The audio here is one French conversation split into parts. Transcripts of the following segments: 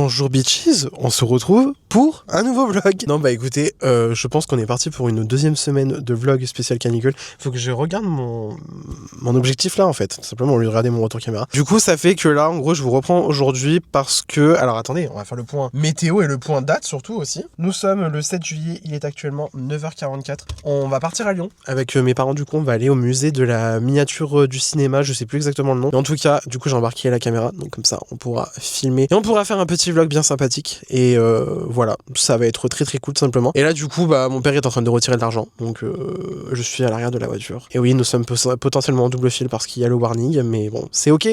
Bonjour bitches, on se retrouve pour un nouveau vlog. Non bah écoutez, je pense qu'on est parti pour une deuxième semaine de vlog spécial canicule. Faut que je regarde mon objectif là en fait, tout simplement au lieu de regarder mon retour caméra. Du coup ça fait que là en gros je vous reprends aujourd'hui parce que... Alors attendez, on va faire le point météo et le point date surtout aussi. Nous sommes le 7 juillet, il est actuellement 9h44. On va partir à Lyon avec mes parents. Du coup on va aller au musée de la miniature du cinéma, je sais plus exactement le nom. Mais en tout cas, du coup j'ai embarqué la caméra, donc comme ça on pourra filmer et on pourra faire un petit vlog bien sympathique. Et voilà, ça va être très très cool tout simplement. Et là du coup bah mon père est en train de retirer de l'argent, donc je suis à l'arrière de la voiture. Et oui, nous sommes potentiellement en double fil parce qu'il y a le warning, mais bon c'est ok,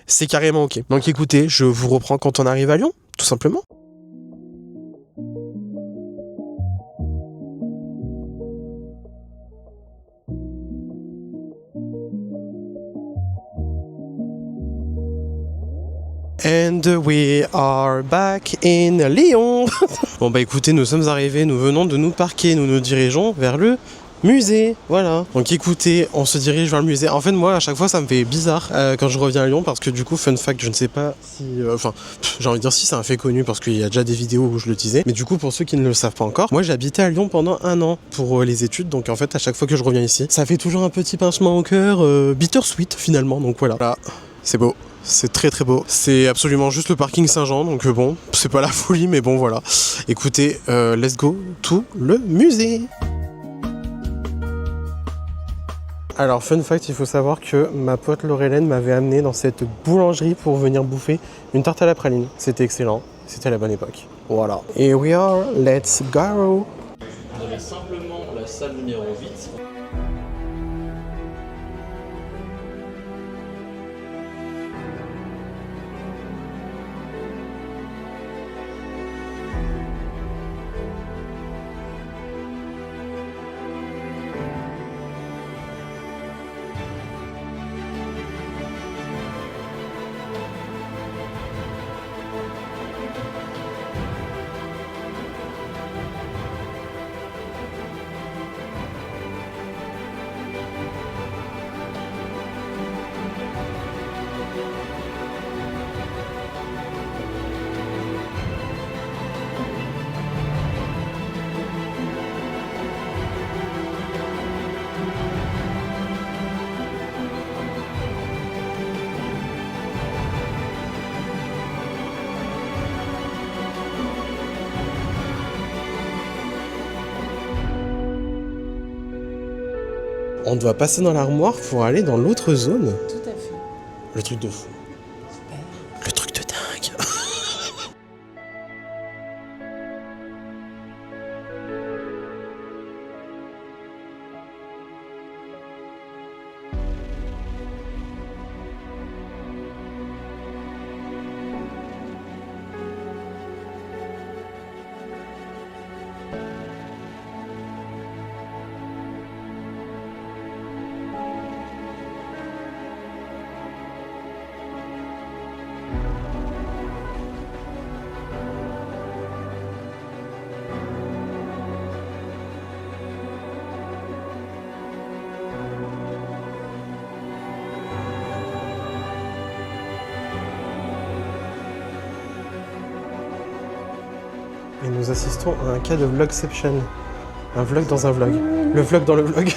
c'est carrément ok. Donc écoutez, je vous reprends quand on arrive à Lyon, tout simplement. And we are back in Lyon. Bon bah écoutez, nous sommes arrivés, nous venons de nous parquer, nous nous dirigeons vers le musée, voilà. Donc écoutez, on se dirige vers le musée. En fait moi à chaque fois ça me fait bizarre quand je reviens à Lyon parce que du coup fun fact, je ne sais pas si... j'ai envie de dire si c'est un fait connu parce qu'il y a déjà des vidéos où je le disais. Mais du coup pour ceux qui ne le savent pas encore, moi j'ai habité à Lyon pendant 1 an pour les études. Donc en fait à chaque fois que je reviens ici, ça fait toujours un petit pincement au cœur, bittersweet finalement. Donc voilà, là, c'est beau. C'est très très beau. C'est absolument juste le parking Saint-Jean, donc bon, c'est pas la folie, mais bon voilà. Écoutez, let's go to le musée. Alors fun fact, il faut savoir que ma pote Laurelène m'avait amené dans cette boulangerie pour venir bouffer une tarte à la praline. C'était excellent, c'était à la bonne époque. Voilà. Et we are, let's go. Vous avez simplement la salle numéro 8. On doit passer dans l'armoire pour aller dans l'autre zone. Tout à fait. Le truc de fou. Super. Le truc de dingue. Et nous assistons à un cas de vlogception. Un vlog dans un vlog. Le vlog dans le vlog.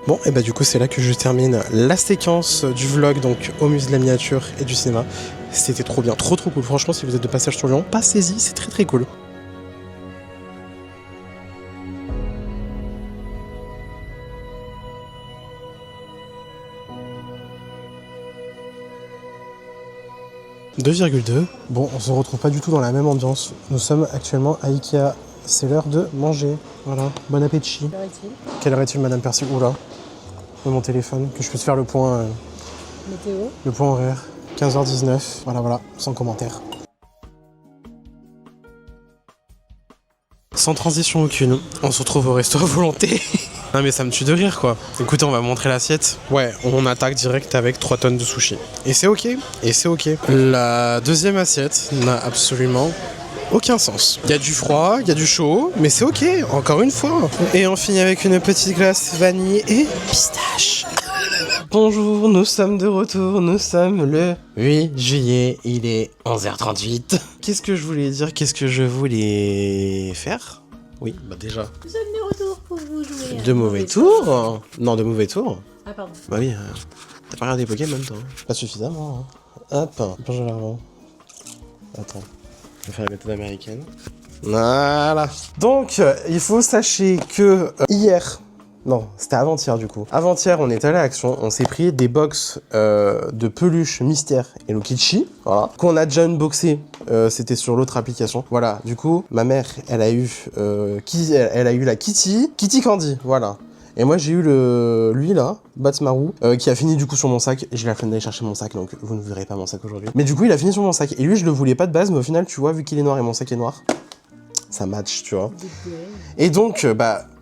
Bon, et bah du coup c'est là que je termine la séquence du vlog, donc au musée de la miniature et du cinéma. C'était trop bien, trop cool. Franchement, si vous êtes de passage sur Lyon, passez-y, c'est très cool. « 2,2. Bon, on se retrouve pas du tout dans la même ambiance. Nous sommes actuellement à Ikea. C'est l'heure de manger. Voilà, bon appétit. Quelle heure est-il ? Quelle heure est-il, Madame Percy? Oula, de mon téléphone, que je puisse faire le point Météo ? le point horaire. 15h19. Voilà, sans commentaire. Sans transition aucune, on se retrouve au resto à volonté. Non mais ça me tue de rire quoi. Écoutez, on va montrer l'assiette. Ouais, on attaque direct avec 3 tonnes de sushis. Et c'est ok. La deuxième assiette n'a absolument aucun sens. Il y a du froid, il y a du chaud, mais c'est ok, encore une fois. Et on finit avec une petite glace vanille et pistache. Bonjour, nous sommes de retour, nous sommes le 8 juillet, il est 11h38. Qu'est-ce que je voulais dire, qu'est-ce que je voulais faire? Oui, bah déjà. Nous sommes de retour pour vous jouer. De mauvais tours? Non, de mauvais tours. Ah pardon. Bah oui, t'as pas regardé Pokémon toi? Pas suffisamment. Hein. Hop, bonjour l'argent. Attends, je vais faire la méthode américaine. Voilà. Donc, il faut sachez que hier... Non, c'était avant-hier du coup. Avant-hier, on est allé à Action, on s'est pris des box de peluches Mystère Hello Kitty, voilà, qu'on a déjà unboxé, c'était sur l'autre application. Voilà, du coup, ma mère, elle a eu la Kitty Candy, voilà. Et moi, j'ai eu lui là, Batsmaru, qui a fini du coup sur mon sac. J'ai la flemme d'aller chercher mon sac, donc vous ne verrez pas mon sac aujourd'hui. Mais du coup, il a fini sur mon sac. Et lui, je le voulais pas de base, mais au final, tu vois, vu qu'il est noir et mon sac est noir, ça match, tu vois. Et donc,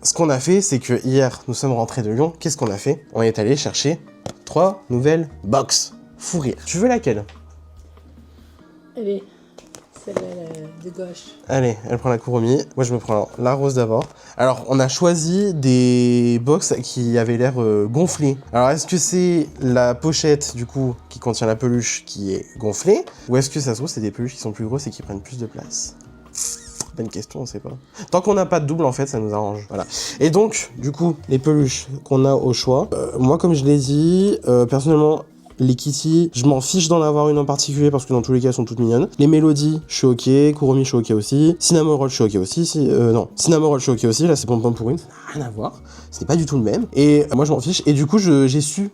ce qu'on a fait, c'est que hier, nous sommes rentrés de Lyon. Qu'est-ce qu'on a fait? On est allé chercher 3 nouvelles box. Fou rire. Tu veux laquelle? Allez, celle-là de gauche. Allez, elle prend la Kuromi. Moi, je me prends la rose d'abord. Alors, on a choisi des box qui avaient l'air gonflées. Alors, est-ce que c'est la pochette, du coup, qui contient la peluche qui est gonflée? Ou est-ce que ça se trouve, c'est des peluches qui sont plus grosses et qui prennent plus de place? Bonne question, on sait pas. Tant qu'on n'a pas de double, en fait, ça nous arrange. Voilà. Et donc, du coup, les peluches qu'on a au choix. Moi, comme je l'ai dit, personnellement, les Kitty, je m'en fiche d'en avoir une en particulier parce que dans tous les cas, elles sont toutes mignonnes. Les Mélodies, je suis ok. Kuromi, je suis ok aussi. Cinnamon Roll, je suis ok aussi. Cinnamon Roll, je suis ok aussi. Là, c'est Pom pour une. Ça n'a rien à voir. Ce n'est pas du tout le même. Et moi, je m'en fiche. Et du coup, j'ai su,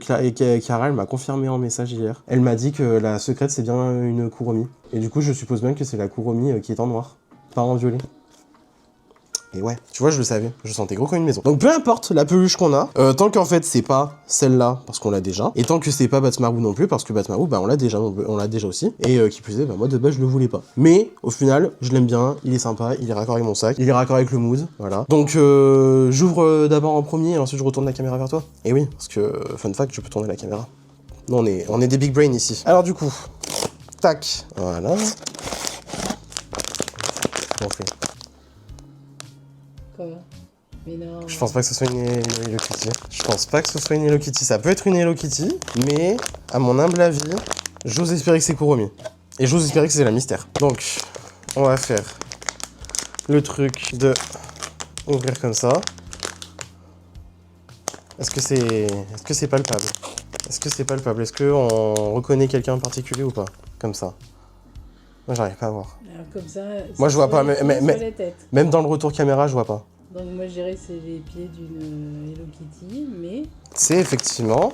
Clara, elle m'a confirmé en message hier. Elle m'a dit que la secrète, c'est bien une Kuromi. Et du coup, je suppose même que c'est la Kuromi qui est en noir, pas en violet. Et ouais, tu vois, je le savais, je sentais gros comme une maison. Donc peu importe la peluche qu'on a, tant qu'en fait c'est pas celle-là, parce qu'on l'a déjà, et tant que c'est pas Batsmaru non plus, parce que Batsmaru, on l'a déjà aussi, et qui plus est, moi de base je le voulais pas. Mais au final, je l'aime bien, il est sympa, il est raccord avec mon sac, il est raccord avec le mood, voilà. Donc j'ouvre d'abord en premier, et ensuite je retourne la caméra vers toi. Et oui, parce que, fun fact, je peux tourner la caméra. Non, on est des big brains ici. Alors du coup, tac, voilà. On fait. Quoi? Mais non. Je pense pas que ce soit une Hello Kitty. Je pense pas que ce soit une Hello Kitty. Ça peut être une Hello Kitty, mais à mon humble avis, j'ose espérer que c'est Kuromi. Et j'ose espérer que c'est la Mystère. Donc, on va faire le truc de ouvrir comme ça. Est-ce que c'est palpable? Est-ce que c'est palpable? Est-ce qu'on reconnaît quelqu'un en particulier ou pas? Comme ça. Moi, j'arrive pas à voir. Alors, comme ça. Moi, je vois pas. Mais Même dans le retour caméra, je vois pas. Donc, moi, je dirais que c'est les pieds d'une Hello Kitty, mais. C'est effectivement.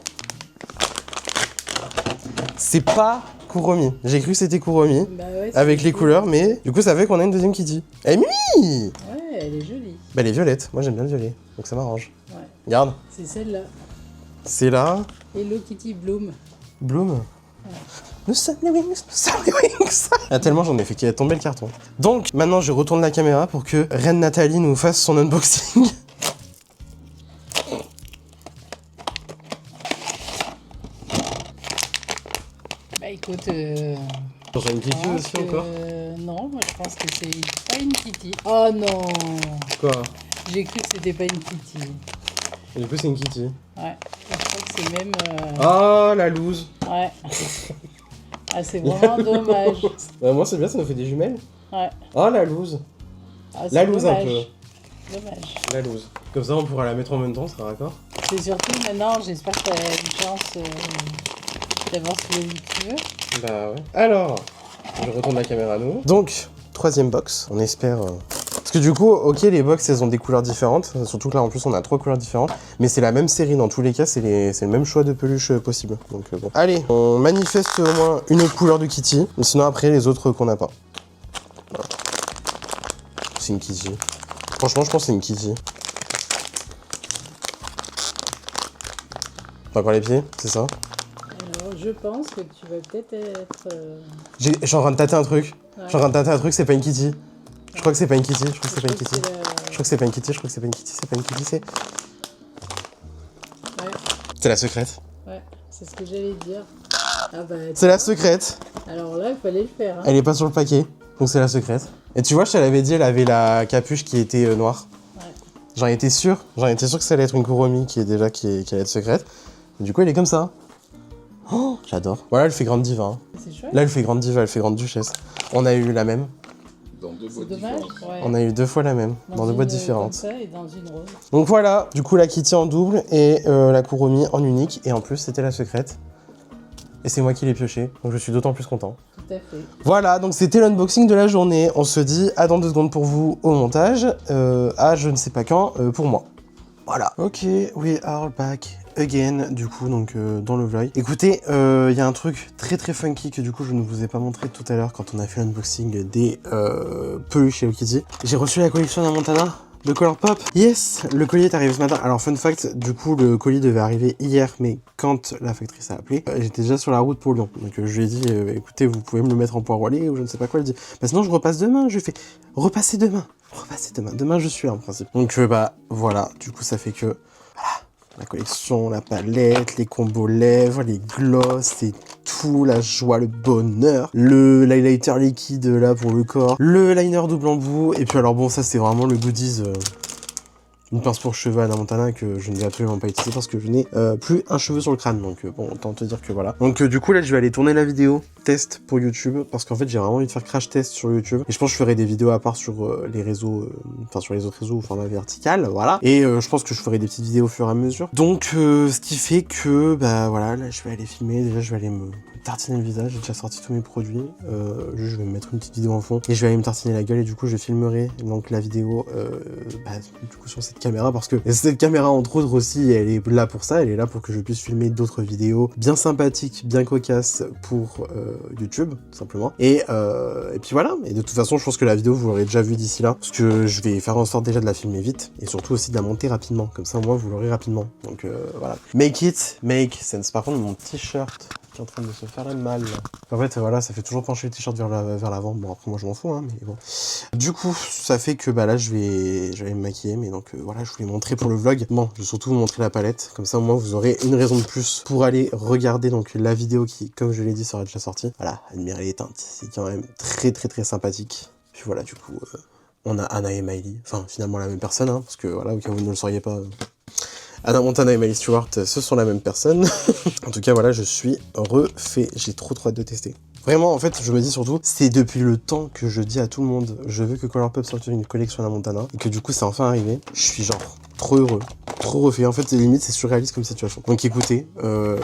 C'est pas Kuromi. J'ai cru que c'était Kuromi. Bah ouais, avec les couleurs, mais du coup, ça fait qu'on a une deuxième Kitty. Eh Mimi! Ouais, elle est jolie. Bah, elle est violette. Moi, j'aime bien le violet. Donc, ça m'arrange. Ouais. Regarde. C'est celle-là. C'est là. Hello Kitty Bloom. Bloom. Ouais. Nous sommes les Wings, nous sommes les Wings. Ah, tellement j'en ai fait qu'il a tombé le carton. Donc, maintenant, je retourne la caméra pour que Reine Nathalie nous fasse son unboxing. Bah écoute. J'aurais une Kitty aussi encore. Non, moi je pense que c'est pas une Kitty. Oh non! Quoi? J'ai cru que c'était pas une Kitty. Et du coup, c'est une Kitty. Ouais, je crois que c'est même. Oh, la loose. Ouais. Ah, c'est vraiment dommage. Bah, moi, c'est bien, ça nous fait des jumelles. Ouais. Oh, la loose. Ah, La loose dommage. un peu. Dommage. La loose. Comme ça, on pourra la mettre en même temps, ça sera d'accord? Et surtout, maintenant, j'espère que tu as une chance d'avoir celui que tu veux. Bah ouais. Alors, je retourne la caméra à nous. Donc, troisième box, on espère... Parce que du coup, ok, les box, elles ont des couleurs différentes. Surtout que là, en plus, on a 3 couleurs différentes. Mais c'est la même série, dans tous les cas, c'est le même choix de peluche possible. Donc bon. Allez, on manifeste au moins une couleur de Kitty. Mais sinon, après, les autres qu'on n'a pas. Voilà. C'est une Kitty. Franchement, je pense que c'est une Kitty. T'as encore les pieds, c'est ça? Alors, je pense que tu vas peut-être être... Je suis en train de tâter un truc. Ouais. Je suis en train de tâter un truc, c'est pas une Kitty. Je crois que c'est pas une Kitty, je crois que c'est pas une Kitty. la- Je crois que c'est pas une Kitty, je crois que c'est pas une Kitty, c'est pas une Kitty, c'est... Ouais, C'est la secrète. ouais, c'est ce que j'allais dire. Ah bah, C'est la secrète. alors là, il fallait le faire. Hein. Elle est pas sur le paquet, donc c'est la secrète. Et tu vois, je te l'avais dit, elle avait la capuche qui était noire. Ouais. J'en étais sûr que ça allait être une Kuromi qui allait être secrète. Et du coup, elle est comme ça. Oh, j'adore. Voilà, elle fait grande diva. Hein. C'est chouette. Là, elle fait grande diva, elle fait grande duchesse. On a eu la même. Dans 2 C'est boîtes dommage. différentes. Ouais. On a eu 2 fois la même, dans 2 une, boîtes Comme différentes. ça et dans une rose. Donc voilà, du coup la Kitty en double et la Kuromi en unique. Et en plus, c'était la secrète. Et c'est moi qui l'ai pioché, donc je suis d'autant plus content. Tout à fait. Voilà, donc c'était l'unboxing de la journée. On se dit à dans 2 secondes pour vous au montage, à je ne sais pas quand pour moi. Voilà. Ok, we are back again, du coup, donc dans le vlog. Écoutez, il y a un truc très très funky que du coup je ne vous ai pas montré tout à l'heure quand on a fait l'unboxing des peluches Hello Kitty. J'ai reçu la collection d'un Montana de Colourpop. Yes, le colis est arrivé ce matin. Alors fun fact, du coup le colis devait arriver hier, mais quand la factrice a appelé, j'étais déjà sur la route pour Lyon. Donc je lui ai dit, écoutez, vous pouvez me le mettre en poireaulet ou je ne sais pas quoi. Elle dit, bah sinon je repasse demain. Je lui fais, repassez demain. Repassez demain. Demain je suis là en principe. Donc bah voilà, du coup ça fait que... Voilà. La collection, la palette, les combos lèvres, les gloss et tout, la joie, le bonheur, le highlighter liquide là pour le corps, le liner double embout, et puis alors bon, ça c'est vraiment le goodies, une pince pour cheveux Hannah Montana que je ne vais absolument pas utiliser parce que je n'ai plus un cheveu sur le crâne, donc bon, autant te dire que voilà. Donc du coup là je vais aller tourner la vidéo test pour YouTube parce qu'en fait j'ai vraiment envie de faire crash test sur YouTube et je pense que je ferai des vidéos à part sur les réseaux, enfin sur les autres réseaux au format vertical, voilà. Et je pense que je ferai des petites vidéos au fur et à mesure. Donc ce qui fait que bah voilà, là je vais aller filmer, déjà je vais aller me tartiner le visage, j'ai déjà sorti tous mes produits, je vais me mettre une petite vidéo en fond et je vais aller me tartiner la gueule et du coup je filmerai donc la vidéo bah, du coup sur cette caméra parce que cette caméra entre autres aussi elle est là pour ça, elle est là pour que je puisse filmer d'autres vidéos bien sympathiques, bien cocasses pour YouTube tout simplement et puis voilà, et de toute façon je pense que la vidéo vous l'aurez déjà vue d'ici là parce que je vais faire en sorte déjà de la filmer vite et surtout aussi de la monter rapidement, comme ça au moins vous l'aurez rapidement, donc voilà. Make it make sense. Par contre mon t-shirt qui est en train de se faire le mal. En fait, voilà, ça fait toujours pencher le t-shirt vers l'avant. Bon, après, moi, je m'en fous, hein, mais bon. Du coup, ça fait que, bah là, je vais me maquiller, mais donc, voilà, je voulais montrer pour le vlog. Bon, je vais surtout vous montrer la palette. Comme ça, au moins, vous aurez une raison de plus pour aller regarder, donc, la vidéo qui, comme je l'ai dit, sera déjà sortie. Voilà, admirez les teintes. C'est quand même très, très, très sympathique. Puis voilà, du coup, on a Anna et Miley. Enfin, finalement, la même personne, hein, parce que, voilà, au cas où vous ne le sauriez pas... Hannah Montana et Miley Stewart, ce sont la même personne. En tout cas, voilà, je suis refait. J'ai trop hâte de tester. Vraiment, en fait, je me dis surtout, c'est depuis le temps que je dis à tout le monde, je veux que Colourpop sorte une collection Hannah Montana, et que du coup, c'est enfin arrivé. Je suis genre trop heureux, trop refait. En fait, limite, c'est surréaliste comme situation. Donc écoutez,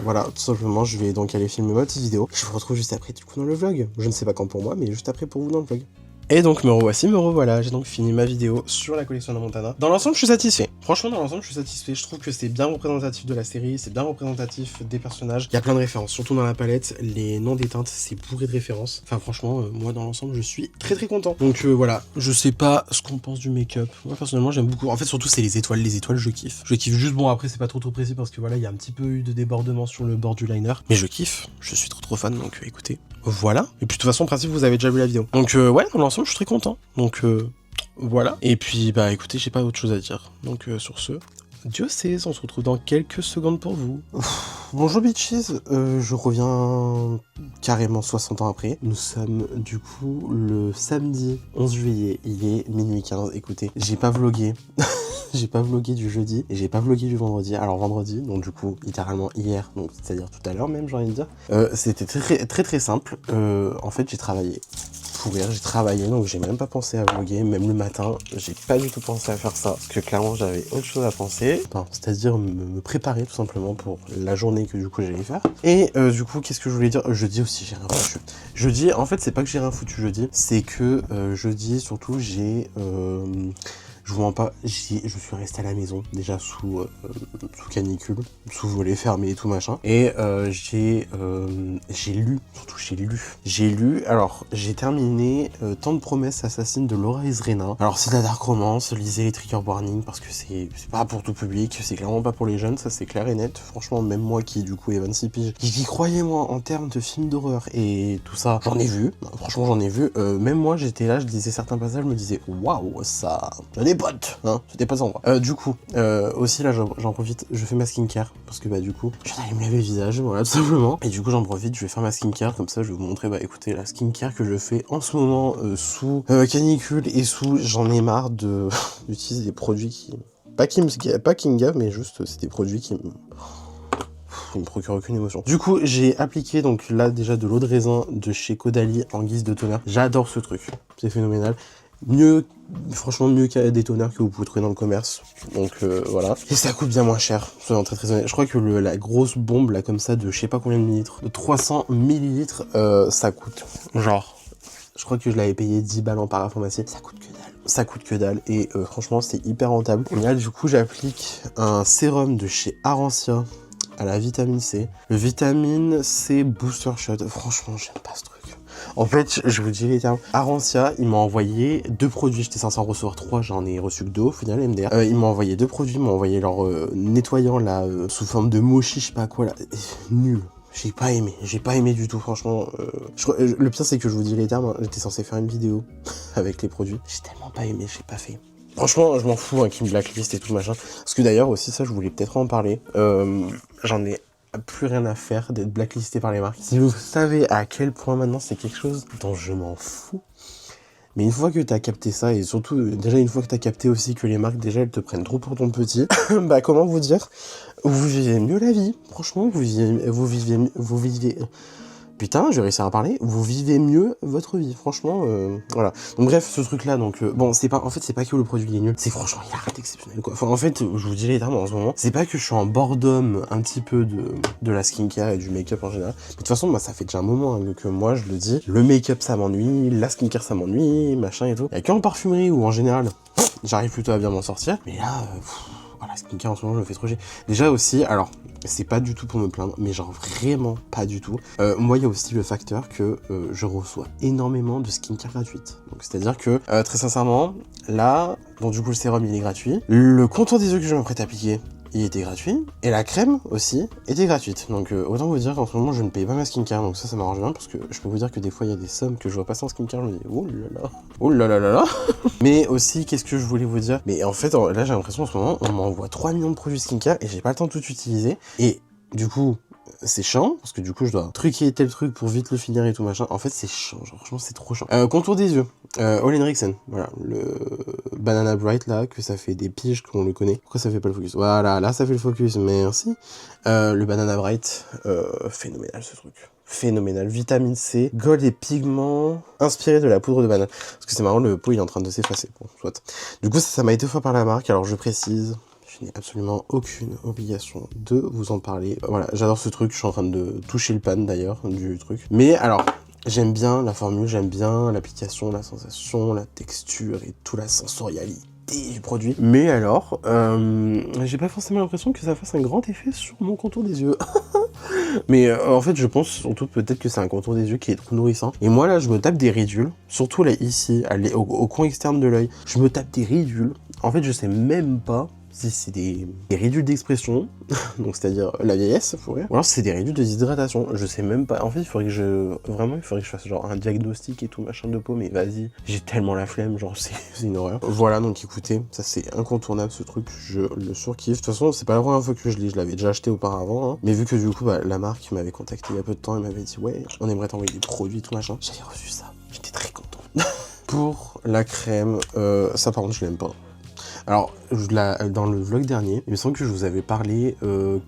voilà, tout simplement, je vais donc aller filmer ma petite vidéo. Je vous retrouve juste après, du coup, dans le vlog. Je ne sais pas quand pour moi, mais juste après pour vous dans le vlog. Et donc me revoici, me revoilà, j'ai donc fini ma vidéo sur la collection Hannah Montana. Dans l'ensemble, je suis satisfait. Franchement, dans l'ensemble, je suis satisfait. Je trouve que c'est bien représentatif de la série, c'est bien représentatif des personnages. Il y a plein de références, surtout dans la palette. Les noms des teintes, c'est bourré de références. Enfin, franchement, moi, dans l'ensemble, je suis très très content. Donc voilà, je sais pas ce qu'on pense du make-up. Moi, personnellement, j'aime beaucoup. En fait, surtout, c'est les étoiles, je kiffe. Je kiffe juste, bon, après, c'est pas trop précis parce que voilà, il y a un petit peu eu de débordement sur le bord du liner. Mais je kiffe, je suis trop fan, donc écoutez. Voilà. Et puis de toute façon, en principe, vous avez déjà vu la vidéo. Donc ouais, dans l'ensemble, je suis très content. Donc voilà. Et puis bah écoutez, j'ai pas autre chose à dire. Donc sur ce, Dieu sait, on se retrouve dans quelques secondes pour vous. Bonjour bitches, je reviens carrément 60 ans après. Nous sommes du coup le samedi 11 juillet, il est minuit 15. Écoutez, j'ai pas vlogué. J'ai pas vlogué du jeudi et j'ai pas vlogué du vendredi. Alors vendredi, donc du coup littéralement hier, donc c'est-à-dire tout à l'heure même, j'ai envie de dire. C'était très très simple. En fait, j'ai travaillé fou rire, j'ai travaillé, donc j'ai même pas pensé à vlogger, même le matin, j'ai pas du tout pensé à faire ça, parce que clairement j'avais autre chose à penser, enfin, c'est-à-dire me préparer tout simplement pour la journée que du coup j'allais faire. Et du coup, qu'est-ce que je voulais dire? Jeudi aussi, j'ai rien foutu. Jeudi, en fait, c'est pas que j'ai rien foutu jeudi, c'est que jeudi, surtout, je vous mens pas, je suis resté à la maison, déjà sous canicule, sous volet fermé et tout machin. Et j'ai lu, surtout j'ai lu, alors j'ai terminé Tant de promesses assassines de Laura Isrena. Alors c'est de la dark romance, lisez les trigger warning parce que c'est pas pour tout public, c'est clairement pas pour les jeunes, ça c'est clair et net. Franchement, même moi qui du coup est 26 piges, qui croyais moi en termes de films d'horreur et tout ça, j'en ai vu, franchement j'en ai vu. Même moi j'étais là, je disais certains passages, je me disais waouh, ça... potes, hein, c'était pas endroit. Du coup, aussi là j'en profite, je fais ma skincare, parce que bah du coup, je vais aller me laver le visage, voilà, tout simplement. Et du coup j'en profite, je vais faire ma skincare, comme ça je vais vous montrer, bah écoutez, la skincare que je fais en ce moment sous canicule et sous, j'en ai marre de d'utiliser des produits qui me gavent, mais juste c'est des produits qui me procure aucune émotion. Du coup, j'ai appliqué donc là déjà de l'eau de raisin de chez Caudalie en guise de toner. J'adore ce truc, c'est phénoménal. Franchement mieux qu'il y a des toners que vous pouvez trouver dans le commerce, donc voilà, et ça coûte bien moins cher, soyons très honnêtes. Je crois que la grosse bombe là comme ça de je sais pas combien de millilitres, de 300 millilitres, ça coûte genre, je crois que je l'avais payé 10 balles en parapharmacie, ça coûte que dalle, et franchement c'est hyper rentable. Et là du coup j'applique un sérum de chez Arancia à la vitamine C, le vitamine C Booster Shot. Franchement j'aime pas ce truc. En fait, je vous dis les termes. Arancia, il m'a envoyé 2 produits. J'étais censé en recevoir 3, j'en ai reçu que 2 au final, MDR. Il m'a envoyé 2 produits, il m'a envoyé leur nettoyant là, sous forme de mochi, je sais pas quoi là. Nul. J'ai pas aimé du tout, franchement. Le pire, c'est que je vous dis les termes, hein, j'étais censé faire une vidéo avec les produits. J'ai tellement pas aimé, j'ai pas fait. Franchement, je m'en fous hein, qu'ils me blacklist et tout machin. Parce que d'ailleurs, aussi, ça, je voulais peut-être en parler. J'en ai plus rien à faire d'être blacklisté par les marques. Si vous savez à quel point maintenant c'est quelque chose dont je m'en fous. Mais une fois que t'as capté ça, et surtout, déjà une fois que t'as capté aussi que les marques, déjà, elles te prennent trop pour ton petit, bah comment vous dire, vous vivez mieux la vie. Franchement, vous vivez... Putain, j'ai réussi à parler. Vous vivez mieux votre vie, franchement, voilà. Donc bref, ce truc-là, donc bon, c'est pas, en fait, c'est pas que le produit est nul, c'est franchement, il arrête exceptionnel, quoi. Enfin, en fait, je vous dis les termes en ce moment, c'est pas que je suis en boredom un petit peu de la skincare et du make-up en général. Mais de toute façon, moi, ça fait déjà un moment hein, que moi, je le dis, le make-up ça m'ennuie, la skincare ça m'ennuie, machin et tout. Il y a qu'en parfumerie ou en général, j'arrive plutôt à bien m'en sortir. Mais là, voilà, skincare en ce moment, je me fais trop chier. Déjà aussi, alors, c'est pas du tout pour me plaindre, mais genre vraiment pas du tout. Moi, il y a aussi le facteur que je reçois énormément de skincare gratuite. Donc, c'est-à-dire que, très sincèrement, là, bon, du coup, le sérum, il est gratuit. Le contour des yeux que je m'apprête à appliquer, il était gratuit. Et la crème aussi était gratuite. Donc, autant vous dire qu'en ce moment, je ne paye pas ma skincare. Donc, ça m'arrange bien parce que je peux vous dire que des fois, il y a des sommes que je vois passer en skincare. Je me dis, oh là là. Mais aussi, qu'est-ce que je voulais vous dire? Mais en fait, là, j'ai l'impression en ce moment, on m'envoie 3 millions de produits skincare et j'ai pas le temps de tout utiliser. Et du coup, c'est chiant, parce que du coup, je dois truquer tel truc pour vite le finir et tout machin. En fait, c'est chiant, genre, franchement, c'est trop chiant. Contour des yeux, Ole Henriksen, voilà, le Banana Bright, là, que ça fait des piges qu'on le connaît. Pourquoi ça fait pas le focus? Voilà, là, ça fait le focus, merci. Le Banana Bright, phénoménal, ce truc. Phénoménal, vitamine C, gold et pigments inspirés de la poudre de banane. Parce que c'est marrant, le pot il est en train de s'effacer. Bon, soit. Du coup, ça m'a été offert par la marque, alors je précise, je n'ai absolument aucune obligation de vous en parler. Voilà, j'adore ce truc, je suis en train de toucher le pan d'ailleurs du truc. Mais alors, j'aime bien la formule, j'aime bien l'application, la sensation, la texture et toute la sensorialité du produit. Mais alors, j'ai pas forcément l'impression que ça fasse un grand effet sur mon contour des yeux. Mais en fait, je pense surtout peut-être que c'est un contour des yeux qui est trop nourrissant. Et moi là, je me tape des ridules, surtout là ici, au coin externe de l'œil. Je me tape des ridules. En fait, je sais même pas si c'est des ridules d'expression, donc c'est-à-dire la vieillesse, faut rire, ou alors c'est des ridules de déshydratation, je sais même pas. En fait, il faudrait que je fasse genre un diagnostic et tout machin de peau, mais vas-y, j'ai tellement la flemme, genre c'est une horreur. Voilà, donc écoutez, ça c'est incontournable ce truc, je le surkiffe. De toute façon, c'est pas la première fois que je l'ai, je l'avais déjà acheté auparavant, hein. Mais vu que du coup, bah, la marque m'avait contacté il y a peu de temps, elle m'avait dit ouais, on aimerait t'envoyer des produits, tout machin. J'avais reçu ça, j'étais très content. Pour la crème, ça par contre je l'aime pas. Alors, dans le vlog dernier, il me semble que je vous avais parlé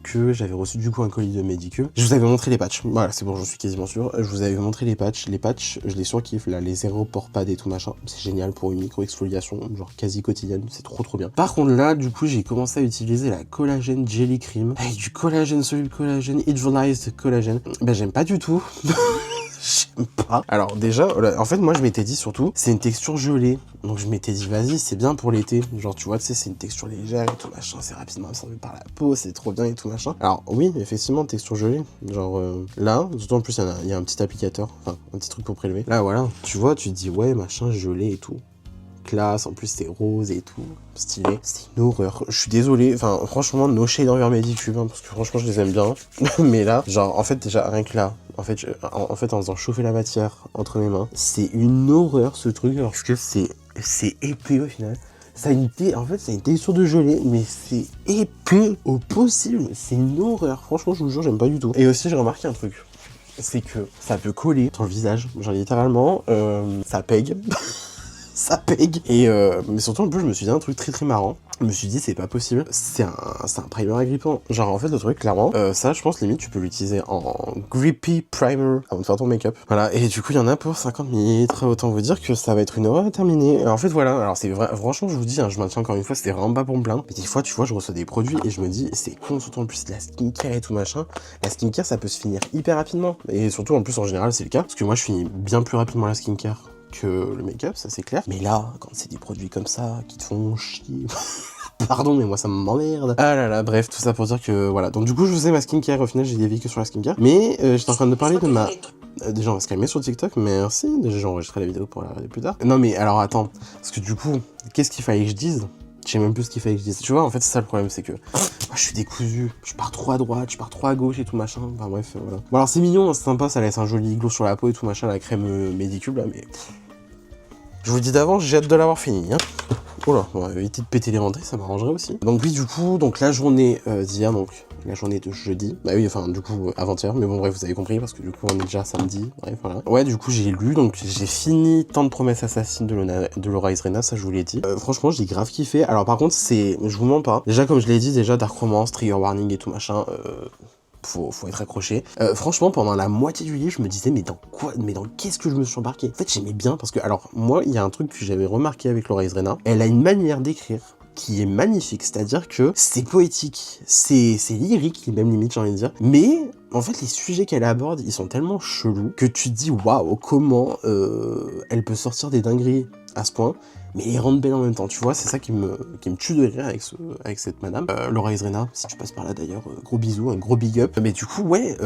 que j'avais reçu du coup un colis de Medicube. Je vous avais montré les patchs. Voilà, c'est bon, j'en suis quasiment sûr. Je vous avais montré les patchs. Les patchs, je les surkiffe, là, les aéroports pads et tout machin. C'est génial pour une micro-exfoliation, genre quasi quotidienne. C'est trop bien. Par contre, là, du coup, j'ai commencé à utiliser la collagène jelly cream avec du collagène, soluble collagène, hydrolyzed collagène. Ben, j'aime pas du tout. J'aime pas. Alors déjà, en fait moi je m'étais dit surtout, c'est une texture gelée. Donc je m'étais dit vas-y c'est bien pour l'été. Genre tu vois, tu sais c'est une texture légère et tout machin, c'est rapidement absorbé par la peau, c'est trop bien et tout machin. Alors oui, effectivement texture gelée. Genre là, surtout en plus il y a un petit applicateur, enfin un petit truc pour prélever. Là voilà, tu vois, tu te dis ouais machin gelé et tout. Classe, en plus c'est rose et tout, stylé. C'est une horreur. Je suis désolé, enfin franchement no shade envers Medicube, hein, parce que franchement je les aime bien. Mais là, genre en fait déjà rien que là, en fait en faisant chauffer la matière entre mes mains, c'est une horreur ce truc parce que c'est épais au final. Ça a une texture de gelée, mais c'est épais au possible. C'est une horreur. Franchement je vous jure j'aime pas du tout. Et aussi j'ai remarqué un truc, c'est que ça peut coller sur le visage, genre littéralement, ça pègue. Ça pègue. Et mais surtout en plus je me suis dit un truc très marrant. Je me suis dit c'est pas possible. C'est un primer agrippant. Genre en fait le truc clairement, ça je pense limite tu peux l'utiliser en grippy primer avant de faire ton make-up. Voilà, et du coup il y en a pour 50 ml. Autant vous dire que ça va être une horreur à terminer. En fait voilà, alors c'est vrai, franchement je vous dis, hein, je maintiens encore une fois, c'était vraiment pas pour me plaindre. Mais des fois tu vois je reçois des produits et je me dis c'est con, surtout en plus de la skincare et tout machin. La skincare ça peut se finir hyper rapidement. Et surtout en plus en général c'est le cas. Parce que moi je finis bien plus rapidement la skincare que le make-up, ça c'est clair. Mais là, quand c'est des produits comme ça, qui te font chier... Pardon, mais moi ça m'emmerde. Ah là là, bref, tout ça pour dire que voilà. Donc du coup, je faisais ma skincare, au final j'ai dévié que sur la skincare. Mais j'étais en train de parler de ma... Déjà, on va se calmer sur TikTok, merci. Déjà, j'ai enregistré la vidéo pour la regarder plus tard. Non mais alors attends, parce que du coup, qu'est-ce qu'il fallait que je dise? Je sais même plus ce qu'il fallait que je dise. Tu vois, en fait, c'est ça le problème, c'est que moi, je suis décousu. Je pars trop à droite, je pars trop à gauche et tout machin. Enfin bref, voilà. Bon alors c'est mignon, c'est sympa, ça laisse un joli glow sur la peau et tout machin, la crème Medicube là, mais... Je vous le dis d'avance, j'ai hâte de l'avoir fini, hein. Oh là, on va éviter de péter les rentrées, ça m'arrangerait aussi. Donc oui, du coup, donc la journée d'hier, donc la journée de jeudi, bah oui, enfin du coup avant-hier, mais bon bref, vous avez compris, parce que du coup on est déjà samedi, bref, voilà. Ouais, du coup j'ai lu, donc j'ai fini Tant de promesses assassines de Laura Isrena, ça je vous l'ai dit. Franchement, j'ai grave kiffé. Alors par contre, je vous mens pas, déjà comme je l'ai dit, déjà Dark Romance, Trigger Warning et tout machin, faut être accroché. Franchement, pendant la moitié du livre, je me disais, mais dans qu'est-ce que je me suis embarqué? En fait, j'aimais bien, parce que, alors, moi, il y a un truc que j'avais remarqué avec Laura Isrena, elle a une manière d'écrire qui est magnifique, c'est-à-dire que c'est poétique, c'est lyrique, même limite, j'ai envie de dire, mais... En fait, les sujets qu'elle aborde, ils sont tellement chelous que tu te dis, waouh, comment elle peut sortir des dingueries à ce point, mais les rendre belles en même temps, tu vois, c'est ça qui me tue de rire avec cette madame. Laura Isrena, si tu passes par là d'ailleurs, gros bisous, un gros big up. Mais du coup, ouais,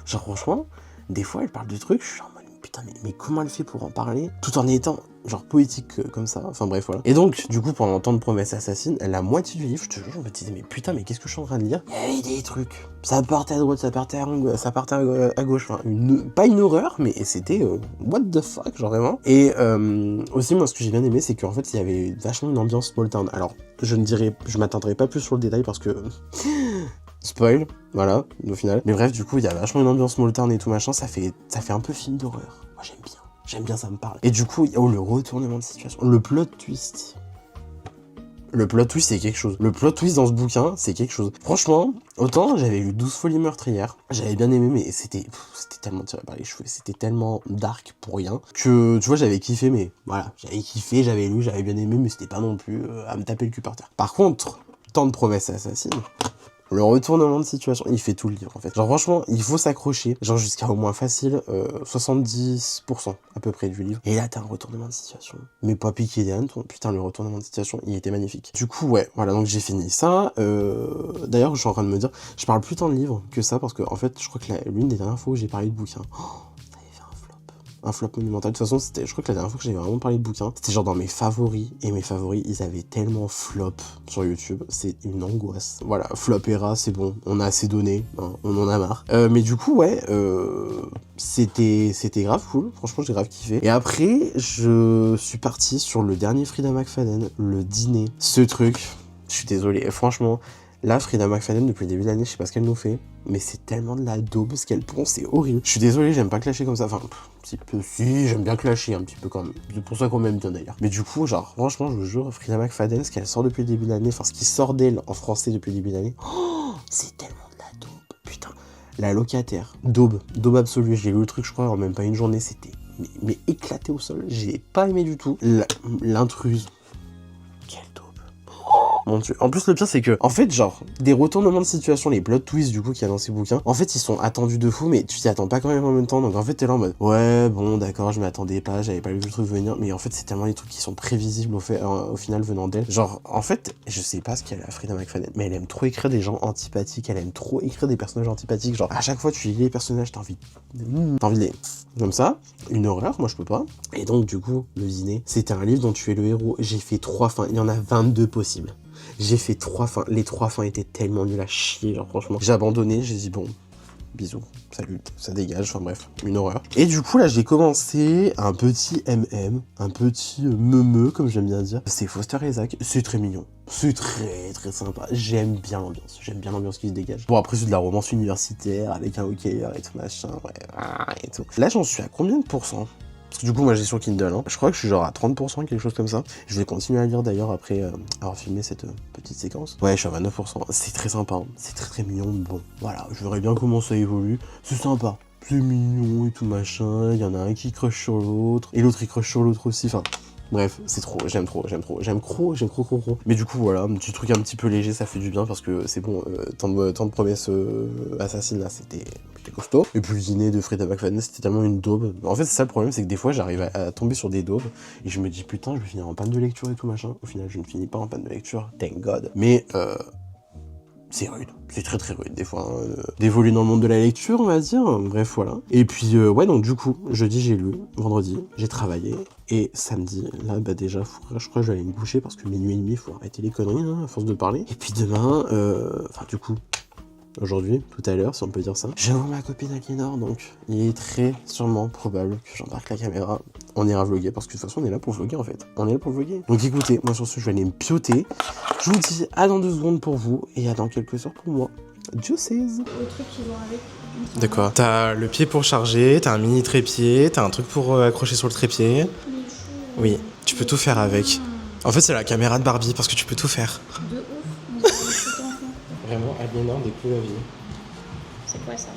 genre franchement, des fois elle parle de trucs, je suis en mode, putain, mais comment elle fait pour en parler, tout en étant genre poétique comme ça, enfin bref, voilà. Et donc, du coup, pendant Tant de promesses assassines, la moitié du livre, je te jure, je me disais, mais putain, mais qu'est-ce que je suis en train de lire? Il y avait des trucs, ça partait à droite, ça partait à gauche, enfin, pas une horreur, mais c'était what the fuck, genre vraiment. Et aussi, moi, ce que j'ai bien aimé, c'est qu'en fait, il y avait vachement une ambiance small town. Alors, je m'attendrai pas plus sur le détail parce que... Spoil, voilà, au final. Mais bref, du coup, il y a vachement une ambiance small town et tout machin, ça fait un peu film d'horreur. Moi, j'aime bien, ça me parle. Et du coup, le retournement de situation, le plot twist. Le plot twist, c'est quelque chose. Le plot twist dans ce bouquin, c'est quelque chose. Franchement, autant j'avais lu 12 folies meurtrières, j'avais bien aimé, mais c'était tellement tiré par les cheveux, c'était tellement dark pour rien, que, tu vois, j'avais kiffé, mais voilà, j'avais kiffé, j'avais lu, j'avais bien aimé, mais c'était pas non plus à me taper le cul par terre. Par contre, Tant de promesses assassines... Le retournement de situation, il fait tout le livre en fait. Genre franchement, il faut s'accrocher, genre jusqu'à au moins facile 70% à peu près du livre. Et là, t'as un retournement de situation. Mais pas piqué des hannetons, putain, le retournement de situation, il était magnifique. Du coup, ouais, voilà, donc j'ai fini ça. D'ailleurs, je suis en train de me dire, je parle plus tant de livres que ça, parce que en fait, je crois que l'une des dernières fois où j'ai parlé de bouquins... un flop monumental. De toute façon, je crois que la dernière fois que j'avais vraiment parlé de bouquins, c'était genre dans mes favoris, et mes favoris, ils avaient tellement flop sur YouTube, c'est une angoisse. Voilà, flop era, c'est bon, on a assez donné, hein, on en a marre. Mais du coup, ouais, c'était grave cool, franchement, j'ai grave kiffé. Et après, je suis parti sur le dernier Frida McFadden, Le Dîner. Ce truc, je suis désolé, franchement, Là, Frida McFadden, depuis le début de l'année, je sais pas ce qu'elle nous fait, mais c'est tellement de la daube ce qu'elle pond, c'est horrible. Je suis désolé, j'aime pas clasher comme ça. Enfin, si, j'aime bien clasher un petit peu quand même. C'est pour ça qu'on m'aime bien d'ailleurs. Mais du coup, genre, franchement, je vous jure, Frida McFadden, ce qu'elle sort depuis le début de l'année, enfin, ce qui sort d'elle en français depuis le début de l'année, c'est tellement de la daube. Putain. La locataire, daube absolue. J'ai lu le truc, je crois, en même pas une journée, c'était mais éclaté au sol. J'ai pas aimé du tout. L'intruse. Quelle daube. Mon Dieu. En plus, le pire, c'est que, en fait, genre, des retournements de situation, les plot twists, du coup, qu'il y a dans ces bouquins, en fait, ils sont attendus de fou, mais tu t'y attends pas quand même en même temps. Donc, en fait, t'es là en mode, ouais, bon, d'accord, je m'attendais pas, j'avais pas vu le truc venir, mais en fait, c'est tellement des trucs qui sont prévisibles au final venant d'elle. Genre, en fait, je sais pas ce qu'elle a, Frida McFadden, mais elle aime trop écrire des gens antipathiques, elle aime trop écrire des personnages antipathiques. Genre, à chaque fois, tu lis les personnages, t'as envie de les. Comme ça, une horreur, moi, je peux pas. Et donc, du coup, Le Dîner, c'était un livre dont tu es le héros. J'ai fait 3 fins, il y en a 22 possibles. J'ai fait 3 fins. Les 3 fins étaient tellement nuls à chier, genre franchement. J'ai abandonné, j'ai dit bon, bisous, salut, ça dégage, enfin bref, une horreur. Et du coup là j'ai commencé un petit MM, un petit meumeux comme j'aime bien dire. C'est Foster et Zach, c'est très mignon. C'est très très sympa, j'aime bien l'ambiance qui se dégage. Bon après c'est de la romance universitaire avec un hockeyeur et tout machin, ouais, et tout. Là j'en suis à combien de pourcents ? Parce que du coup, moi j'ai sur Kindle, hein. Je crois que je suis genre à 30%, quelque chose comme ça. Je vais continuer à lire d'ailleurs après avoir filmé cette petite séquence. Ouais, je suis à 29%. C'est très sympa, hein. C'est très très mignon. Bon, voilà, je verrai bien comment ça évolue. C'est sympa, c'est mignon et tout machin. Il y en a un qui crush sur l'autre, et l'autre il crush sur l'autre aussi. Enfin, bref, c'est trop, j'aime trop. Mais du coup, voilà, un petit truc un petit peu léger, ça fait du bien parce que c'est bon, tant de promesses assassines là, c'était costaud. Et puis le dîner de Frida McFadden, c'était tellement une daube. En fait, c'est ça le problème, c'est que des fois, j'arrive à tomber sur des daubes et je me dis putain, je vais finir en panne de lecture et tout machin. Au final, je ne finis pas en panne de lecture, thank God. Mais c'est rude, c'est très très rude des fois, hein, d'évoluer dans le monde de la lecture, on va dire. Bref, voilà. Et puis, ouais, donc du coup, jeudi j'ai lu, vendredi j'ai travaillé, et samedi, là, bah déjà, je crois que je vais aller me coucher parce que minuit et demi, faut arrêter les conneries, hein, à force de parler. Et puis demain, enfin, du coup, aujourd'hui, tout à l'heure, si on peut dire ça, je vais voir ma copine Aliénor, donc il est très sûrement probable que j'embarque la caméra. On ira vlogger parce que de toute façon on est là pour vlogger en fait. On est là pour vlogger. Donc écoutez, moi sur ce je vais aller me pioter. Je vous dis à dans 2 secondes pour vous et à dans quelques heures pour moi. Juices. Le truc qui vont avec. De quoi ? T'as le pied pour charger, t'as un mini trépied, t'as un truc pour accrocher sur le trépied. Oui, tu peux tout faire avec. En fait c'est la caméra de Barbie parce que tu peux tout faire. De ouf, on dirait un petit enfant. Vraiment, Aliénor découle la vie. C'est quoi ça?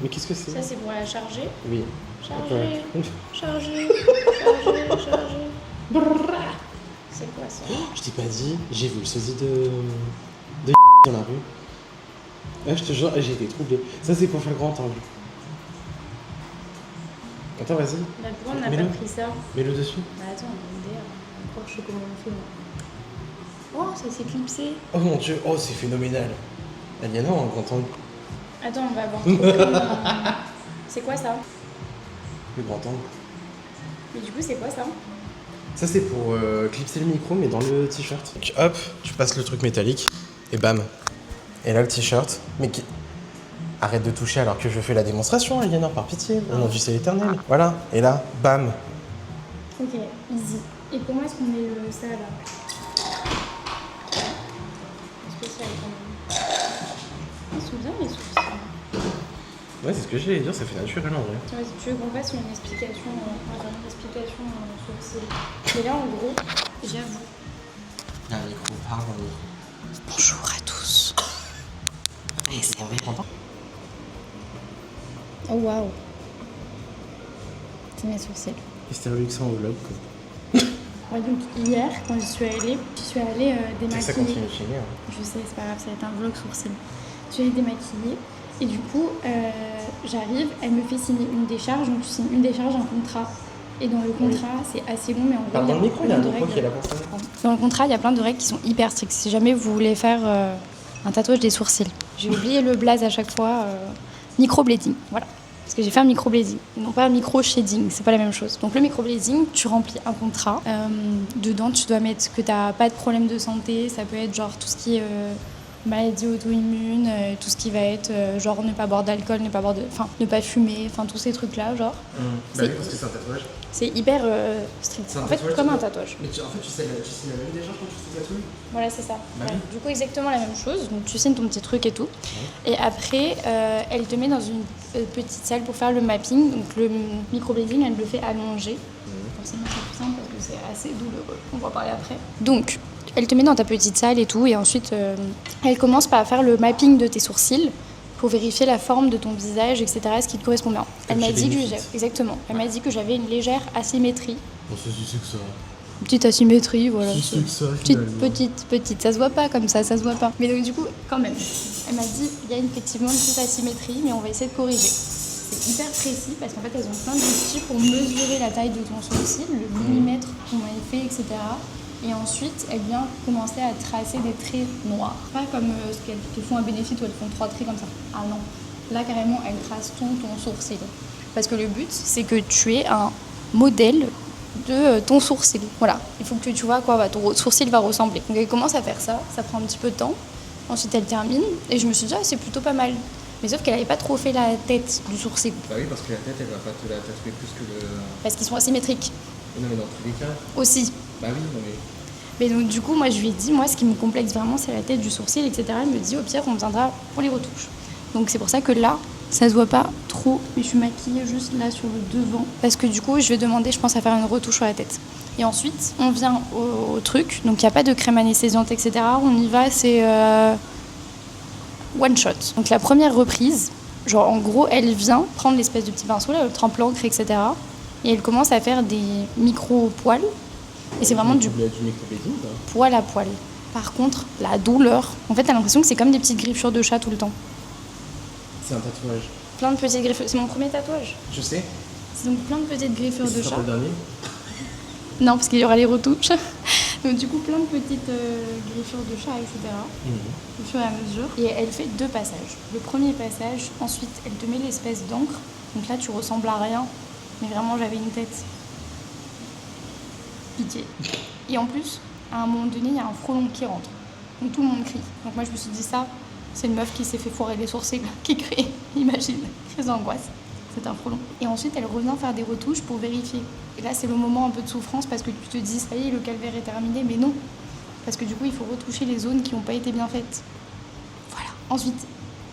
Mais qu'est-ce que c'est ? Ça c'est pour la charger. Oui. Charger, charger. C'est quoi ça? Je t'ai pas dit, j'ai vu le sosie de dans la rue. Ah, je te jure, j'ai été troublé. Ça, c'est pour faire grand angle. Attends, vas-y, Bah pourquoi on n'a Mets-le. pas pris ça? mets-le dessus. Bah attends, je crois que je sais comment on fait moi. Oh, ça s'est clipsé. Oh mon dieu, oh, c'est phénoménal. Aliénor en grand angle. Attends, on va voir. C'est quoi ça? Le grand angle. Mais du coup, c'est quoi ça? Ça, c'est pour clipser le micro, mais dans le t-shirt. Donc, hop, tu passes le truc métallique, et bam. Et là, le t-shirt. Mais qui. Arrête de toucher alors que je fais la démonstration, Aliénor, par pitié. Au nom du ciel éternel. Voilà, et là, bam. Ok, easy. Et comment est-ce qu'on met ça là? Spécial quand même. Ils sont bien les sourcils. Ouais, c'est ce que j'allais dire, ça fait naturel en vrai. Tiens, vas-y, tu veux qu'on fasse une explication, sourcil. Mais là, en gros, j'avoue. Un micro, pardon. Bonjour à tous. Et c'est vrai. Oh waouh. C'est mes sourcils. Esther-Luxin au vlog, quoi. Ouais, donc hier, quand je suis allée démaquiller. Ça continue de filmer, hein. Je sais, c'est pas grave, ça va être un vlog sourcil. Je suis allée démaquiller et du coup, j'arrive, elle me fait signer une décharge, donc tu signes une décharge, un contrat. Et dans le contrat, c'est assez long, mais en gros. Parle dans le micro, il y a un plein de micro qui est là règles. pour ça. Dans le contrat, il y a plein de règles qui sont hyper strictes. Si jamais vous voulez faire un tatouage des sourcils, j'ai oublié le blaze à chaque fois. Microblading, voilà. Parce que j'ai fait un microblading, non pas un micro-shading, c'est pas la même chose. Donc le microblading, tu remplis un contrat. Dedans, tu dois mettre que t'as pas de problème de santé. Ça peut être genre tout ce qui est maladies auto-immunes, tout ce qui va être genre ne pas boire d'alcool, ne pas fumer, enfin tous ces trucs-là, genre. Bah oui, parce que c'est un tatouage. C'est hyper strict. C'est un En fait, tatouage, comme c'est un ça tatouage. Mais tu sais la même déjà quand tu te tatoues. Voilà, c'est ça. Bah Ouais. oui. Du coup, exactement la même chose. Donc, tu signes ton petit truc et tout. Et après, elle te met dans une petite salle pour faire le mapping. Donc, le microblading, elle le fait allonger. Forcément, c'est plus simple parce que c'est assez douloureux. On va en parler après. Donc, elle te met dans ta petite salle et tout. Et ensuite, elle commence par faire le mapping de tes sourcils pour vérifier la forme de ton visage, etc., ce qui te correspond bien. Elle m'a dit que exactement. Elle m'a dit que j'avais une légère asymétrie. Bon, c'est que ça. Une petite asymétrie, voilà. C'est que ça, Petite, ça se voit pas comme ça se voit pas. Mais donc du coup, quand même, elle m'a dit, il y a effectivement une petite asymétrie, mais on va essayer de corriger. C'est hyper précis parce qu'en fait, elles ont plein d'outils pour mesurer la taille de ton sourcil, le millimètre qu'on a fait, etc. Et ensuite, elle vient commencer à tracer des traits noirs. Pas comme ce qu'elles te font à Benefit où elles font 3 traits comme ça. Ah non. Là, carrément, elle trace ton sourcil. Parce que le but, c'est que tu aies un modèle de ton sourcil. Voilà, il faut que tu vois à quoi ton sourcil va ressembler. Donc elle commence à faire ça prend un petit peu de temps. Ensuite elle termine et je me suis dit c'est plutôt pas mal. Mais sauf qu'elle n'avait pas trop fait la tête du sourcil. Bah oui, parce que la tête elle va pas te la tatouer plus que le. Parce qu'ils sont asymétriques Non mais dans tous les cas. aussi. Bah oui, non mais. Mais donc du coup moi je lui ai dit ce qui me complexe vraiment c'est la tête du sourcil, etc. Elle me dit au pire on viendra pour les retouches. Donc c'est pour ça que là ça se voit pas trop, mais je suis maquillée juste là sur le devant. Parce que du coup, je vais demander, je pense, à faire une retouche sur la tête. Et ensuite, on vient au truc. Donc, il n'y a pas de crème anesthésiante, etc. On y va, c'est one shot. Donc, la première reprise, genre, en gros, elle vient prendre l'espèce de petit pinceau, là, le trempe l'encre, etc. Et elle commence à faire des micro-poils. Et c'est vraiment du microblading, quoi. poil à poil. Par contre, la douleur, en fait, t'as l'impression que c'est comme des petites griffures de chat tout le temps. C'est un tatouage. Plein de petites griffures. C'est mon premier tatouage. Je sais. C'est donc plein de petites griffures de Ce chat. sera pas le dernier. Non, parce qu'il y aura les retouches. Donc du coup, plein de petites griffures de chat, etc. Au fur et à mesure. Et elle fait 2 passages. Le premier passage, ensuite, elle te met l'espèce d'encre. Donc là, tu ressembles à rien. Mais vraiment, j'avais une tête. Pitié. Et en plus, à un moment donné, il y a un frelon qui rentre. Donc tout le monde crie. Donc moi, je me suis dit ça. C'est une meuf qui s'est fait foirer les sourcils, qui crie, imagine, crise d'angoisse. C'est un frelon. Et ensuite, elle revient faire des retouches pour vérifier. Et là, c'est le moment un peu de souffrance parce que tu te dis, ça y est, le calvaire est terminé, mais non. Parce que du coup, il faut retoucher les zones qui n'ont pas été bien faites. Voilà. Ensuite,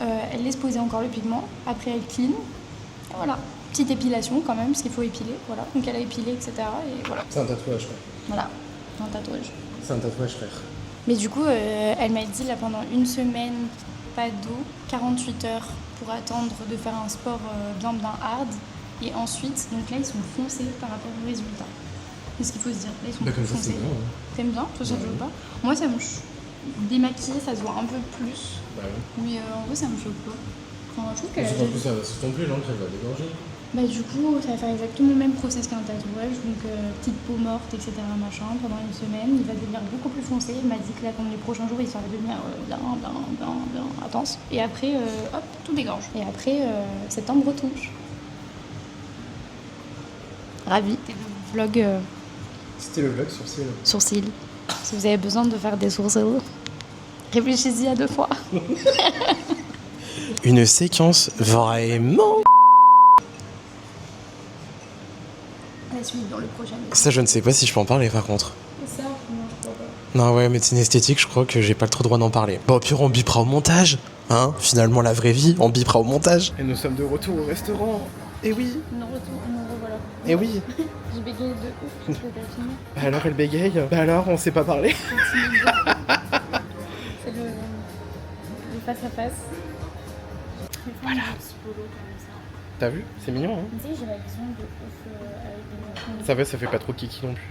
elle laisse poser encore le pigment. Après, elle clean. Et voilà. Petite épilation quand même, parce qu'il faut épiler. Voilà. Donc elle a épilé, etc. Et voilà. C'est un tatouage, quoi. Voilà. Un tatouage. C'est un tatouage, frère. Mais du coup, elle m'a dit là pendant une semaine, pas d'eau, 48 heures pour attendre de faire un sport bien hard. Et ensuite, donc là, ils sont foncés par rapport au résultat. C'est ce qu'il faut se dire. Là, ils sont Comme ça, foncés. c'est bien. Hein. T'aimes bien? Toi, ça te choque pas? Moi, ça me démaquiller, ça se voit un peu plus. Bah oui. Mais en vrai, ça me choque pas. Enfin, je trouve qu'elle a Surtout que ça va se tomber, l'encre elle va dégorger. Bah du coup, ça va faire exactement le même process qu'un tatouage, donc petite peau morte, etc. machin, pendant une semaine, il va devenir beaucoup plus foncé. Il m'a dit que là, pendant les prochains jours, il va devenir bien intense. Et après, hop, tout dégorge. Et après, septembre retouche. Ravie. C'était le vlog C'était le vlog sourcil. sourcils. Si vous avez besoin de faire des sourcils, réfléchissez à 2 fois. Une séquence vraiment... La suite dans le prochain. Ça, je ne sais pas si je peux en parler par contre. Ça, non, je crois pas. Non, ouais, médecine esthétique, je crois que j'ai pas trop le droit d'en parler. Bon, au pire, on bipera au montage. Hein, finalement, la vraie vie, on bipera au montage. Et nous sommes de retour au restaurant. Eh oui, Nous revoilà. eh oui. J'ai bégayé de ouf, je vais pas filmer. Bah alors, elle bégaye. Bah alors, on sait pas parler. C'est le face à face. Voilà. T'as vu? C'est mignon, hein? Tu sais, j'ai la vision de ouf avec des Ça va, ça fait pas trop kiki non plus.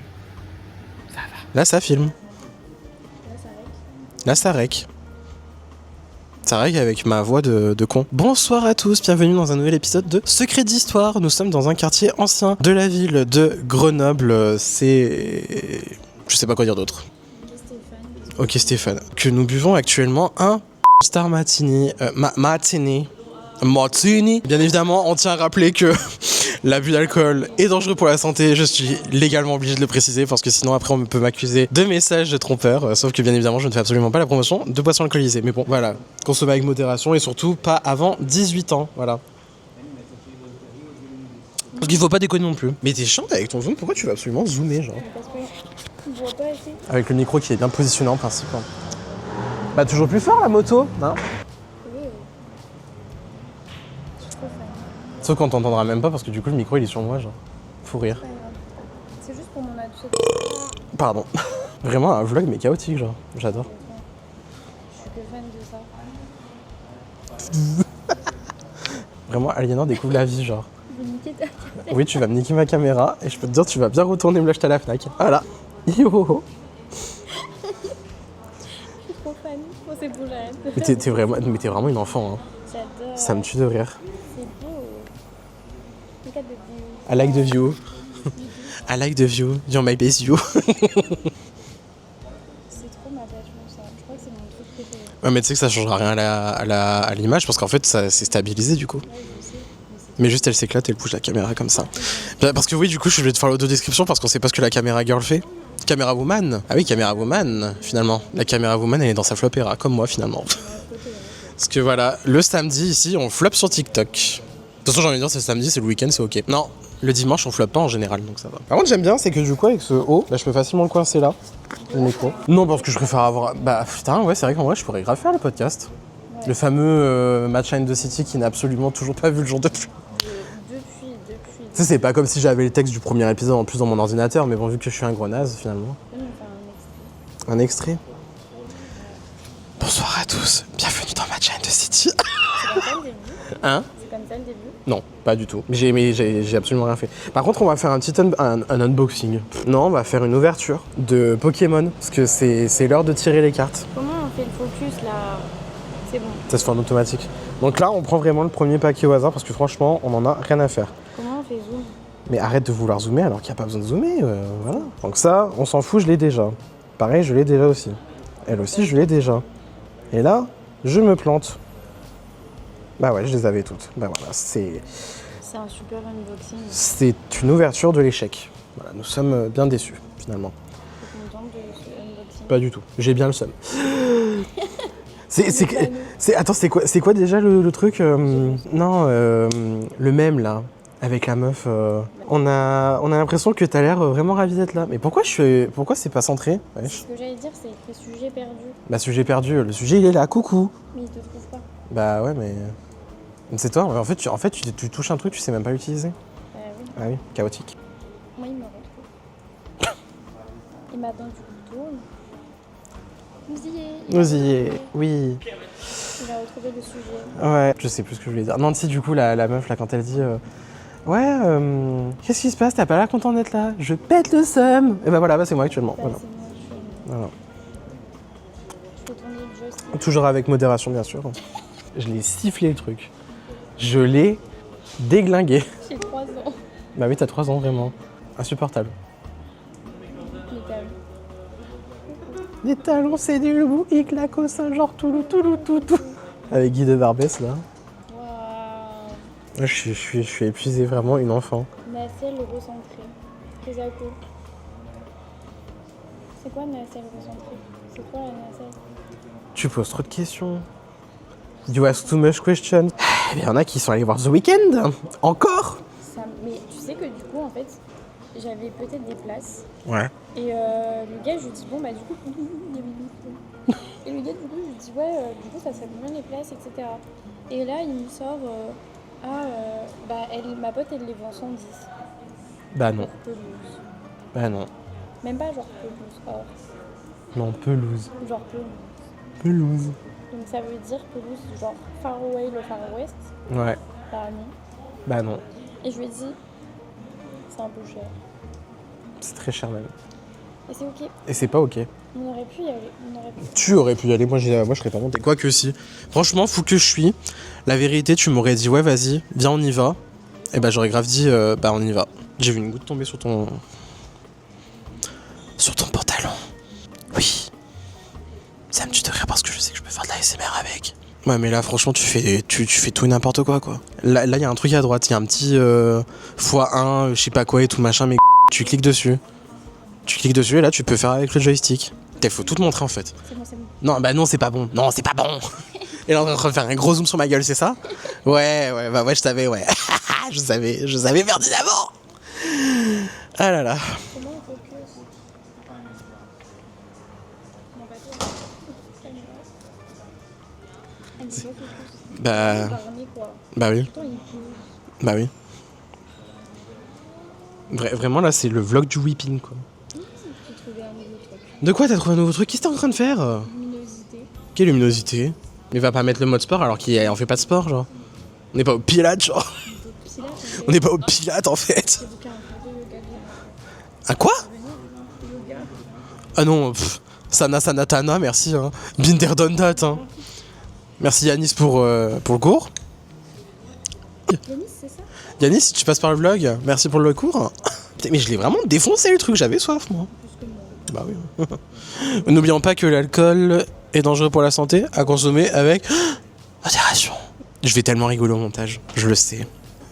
Ça va. Là, ça filme. Là, ça règle. Là, ça rec. Ça règle avec ma voix de con. Bonsoir à tous, bienvenue dans un nouvel épisode de Secret d'Histoire. Nous sommes dans un quartier ancien de la ville de Grenoble. C'est... Je sais pas quoi dire d'autre. Ok Stéphane. Que nous buvons actuellement un Star Martini. Martini. Bien évidemment, on tient à rappeler que L'abus d'alcool est dangereux pour la santé, je suis légalement obligé de le préciser parce que sinon après on peut m'accuser de messages de trompeur, sauf que bien évidemment je ne fais absolument pas la promotion de boissons alcoolisées. Mais bon, voilà, consommez avec modération et surtout pas avant 18 ans, voilà. Parce qu'il faut pas déconner non plus. Mais t'es chiant avec ton zoom, pourquoi tu vas absolument zoomer genre? Parce que je vois pas assez. Avec le micro qui est bien positionné en principe. Hein. Bah toujours plus fort la moto, hein? Oui. Je suis trop fan. Sauf qu'on t'entendra même pas parce que du coup le micro il est sur moi genre. Faut rire. Pas grave. C'est juste pour mon ado. Pardon. Vraiment un vlog mais chaotique genre, j'adore. Je suis que fan de ça. Vraiment Aliénor découvre la vie genre. Je vais niquer ta Oui, tu vas me niquer ma caméra et je peux te dire tu vas bien retourner me l'acheter à la Fnac. Voilà. Yo. Je suis trop fan. Oh, c'est beau, j'arrête. Mais t'es vraiment une enfant. Hein. J'adore. Ça me tue de rire. C'est beau. Regarde de view. I like the view. I like the view. You're my best view. C'est trop ma passion, ça. Je crois que c'est mon truc préféré. Ouais, mais tu sais que ça changera rien à l'image parce qu'en fait ça c'est stabilisé du coup. Ouais, je sais. Mais juste elle s'éclate, elle bouge la caméra comme ça. Parce que oui, du coup je vais te faire l'autodescription parce qu'on sait pas ce que la caméra girl fait. Caméra woman. Ah oui, caméra woman finalement. La caméra woman elle est dans sa flopera comme moi finalement. Parce que voilà, le samedi ici on flop sur TikTok. De toute façon j'ai envie de dire c'est le samedi, c'est le week-end, c'est ok. Non, le dimanche on flop pas en général donc ça va. Par contre j'aime bien c'est que du coup avec ce haut, là je peux facilement le coincer là. Le micro. Non parce que je préfère avoir... Bah putain ouais c'est vrai qu'en vrai je pourrais grave faire le podcast. Ouais. Le fameux Match in the City qui n'a absolument toujours pas vu le jour depuis. Depuis. Tu sais, c'est pas comme si j'avais le texte du premier épisode en plus dans mon ordinateur, mais bon, vu que je suis un gros naze, finalement. Je vais me faire un extrait. Un extrait. Bonsoir à tous, bienvenue dans Match in the City. C'est comme ça le début. Hein? C'est comme ça le début. Non, pas du tout. Mais j'ai absolument rien fait. Par contre, on va faire un petit un unboxing. Non, on va faire une ouverture de Pokémon, parce que c'est l'heure de tirer les cartes. Comment on fait le focus là? C'est bon. Ça se fait en automatique. Donc là, on prend vraiment le premier paquet au hasard, parce que franchement, on en a rien à faire. Comment on fait zoom? Mais arrête de vouloir zoomer alors qu'il n'y a pas besoin de zoomer, voilà. Donc ça, on s'en fout, je l'ai déjà. Pareil, je l'ai déjà aussi. Elle aussi, je l'ai déjà. Et là, je me plante. Bah ouais, je les avais toutes. Bah voilà, C'est un super unboxing. c'est une ouverture de l'échec. Voilà, nous sommes bien déçus, finalement. Je suis contente de ce unboxing. Pas du tout. J'ai bien le seum. Attends, c'est quoi déjà le truc Non, le mème là, avec la meuf. On a l'impression que t'as l'air vraiment ravi d'être là. Mais pourquoi c'est pas centré? Ouais. Ce que j'allais dire, c'est écrit sujet perdu. Bah sujet perdu, le sujet il est là, coucou. Mais il te trouve pas. Bah ouais mais... C'est toi, en fait, tu touches un truc, tu sais même pas l'utiliser. Oui. Ah oui, chaotique. Moi, il me retrouve. Et maintenant, du coup, tourne. Nous y est, oui. Il a retrouvé le sujet. Ouais, je sais plus ce que je voulais dire. Non, si du coup, la meuf, là, quand elle dit ouais, qu'est-ce qui se passe? T'as pas l'air content d'être là? Je pète le seum. Et bah voilà, bah c'est moi actuellement. Bah, Voilà. c'est moi, Voilà. je peux tourner le joystick. Toujours avec modération, bien sûr. Je l'ai sifflé le truc. Je l'ai déglingué. J'ai 3 ans. Bah oui, t'as 3 ans, vraiment. Insupportable. Mais t'as vu. Les talons, c'est du loup, il claque au Saint-Genre, tout. Avec Guy de Barbès, là. Waouh. Je suis épuisé, vraiment une enfant. Nacelle recentrée. Kézako. C'est quoi nacelle recentrée? C'est quoi la nacelle? Tu poses trop de questions. You ask too much questions. Eh bien, il y en a qui sont allés voir The Weeknd. Encore? Mais tu sais que du coup, en fait, j'avais peut-être des places. Ouais. Et le gars, je lui dis, bon, bah, du coup, il y avait une liste. Et le gars, du coup, je lui dis, ouais, du coup, ça serait combien les places, etc. Et là, il me sort, bah, ma pote, elle les vend 110. Bah non. Pelouse. Bah non. Même pas genre pelouse, or. Non, pelouse. Genre pelouse. Pelouse. Donc ça veut dire pelouse, genre Far Away, le Far West. Ouais. Bah non. Bah non. Et je lui ai dit, c'est un peu cher. C'est très cher même. Et c'est ok. Et c'est pas ok. On aurait pu y aller. On aurait pu. Tu aurais pu y aller, moi je serais pas monté. Quoique si. Franchement, fou que je suis. La vérité, tu m'aurais dit ouais vas-y, viens on y va. Et bah j'aurais grave dit bah on y va. J'ai vu une goutte tomber sur ton pantalon. Oui. Ça me tue de rire parce que je sais que je peux faire de la ASMR avec. Ouais, mais là, franchement, tu fais tout et n'importe quoi. Là, il y a un truc à droite, il y a un petit x1, je sais pas quoi et tout machin, mais tu cliques dessus. Tu cliques dessus et là, tu peux faire avec le joystick. Il faut tout te montrer en fait. C'est bon, c'est bon. Non, bah non, c'est pas bon. Non, c'est pas bon. Et là, on est en train de faire un gros zoom sur ma gueule, c'est ça? Ouais, bah ouais, je savais, ouais. je savais pertinemment. Ah là là. Comment on focus? Non, pas toi. Caméra. Elle dit pas focus. Bah Barney, quoi. oui, Pourtant, il peut. bah oui. Vraiment, là, c'est le vlog du whipping, quoi. J'ai trouvé un nouveau truc. De quoi t'as trouvé un nouveau truc? Qu'est-ce que t'es en train de faire? Luminosité. Quelle luminosité? Mais va pas mettre le mode sport alors qu'on fait pas de sport, genre. On n'est pas au Pilates, genre. Pilates, On n'est pas au Pilates, en fait. J'ai booké un cours de yoga bien. Un quoi? Yoga. Ah non, Sana Sanatana, merci. Hein. Binder done that. Hein. Merci Yanis pour le cours. Yanis, c'est ça? Yanis, si tu passes par le vlog, merci pour le cours. Putain, mais je l'ai vraiment défoncé le truc, j'avais soif moi. Plus que moi. Bah oui. N'oublions pas que l'alcool est dangereux pour la santé, à consommer avec modération. Je vais tellement rigoler au montage, je le sais.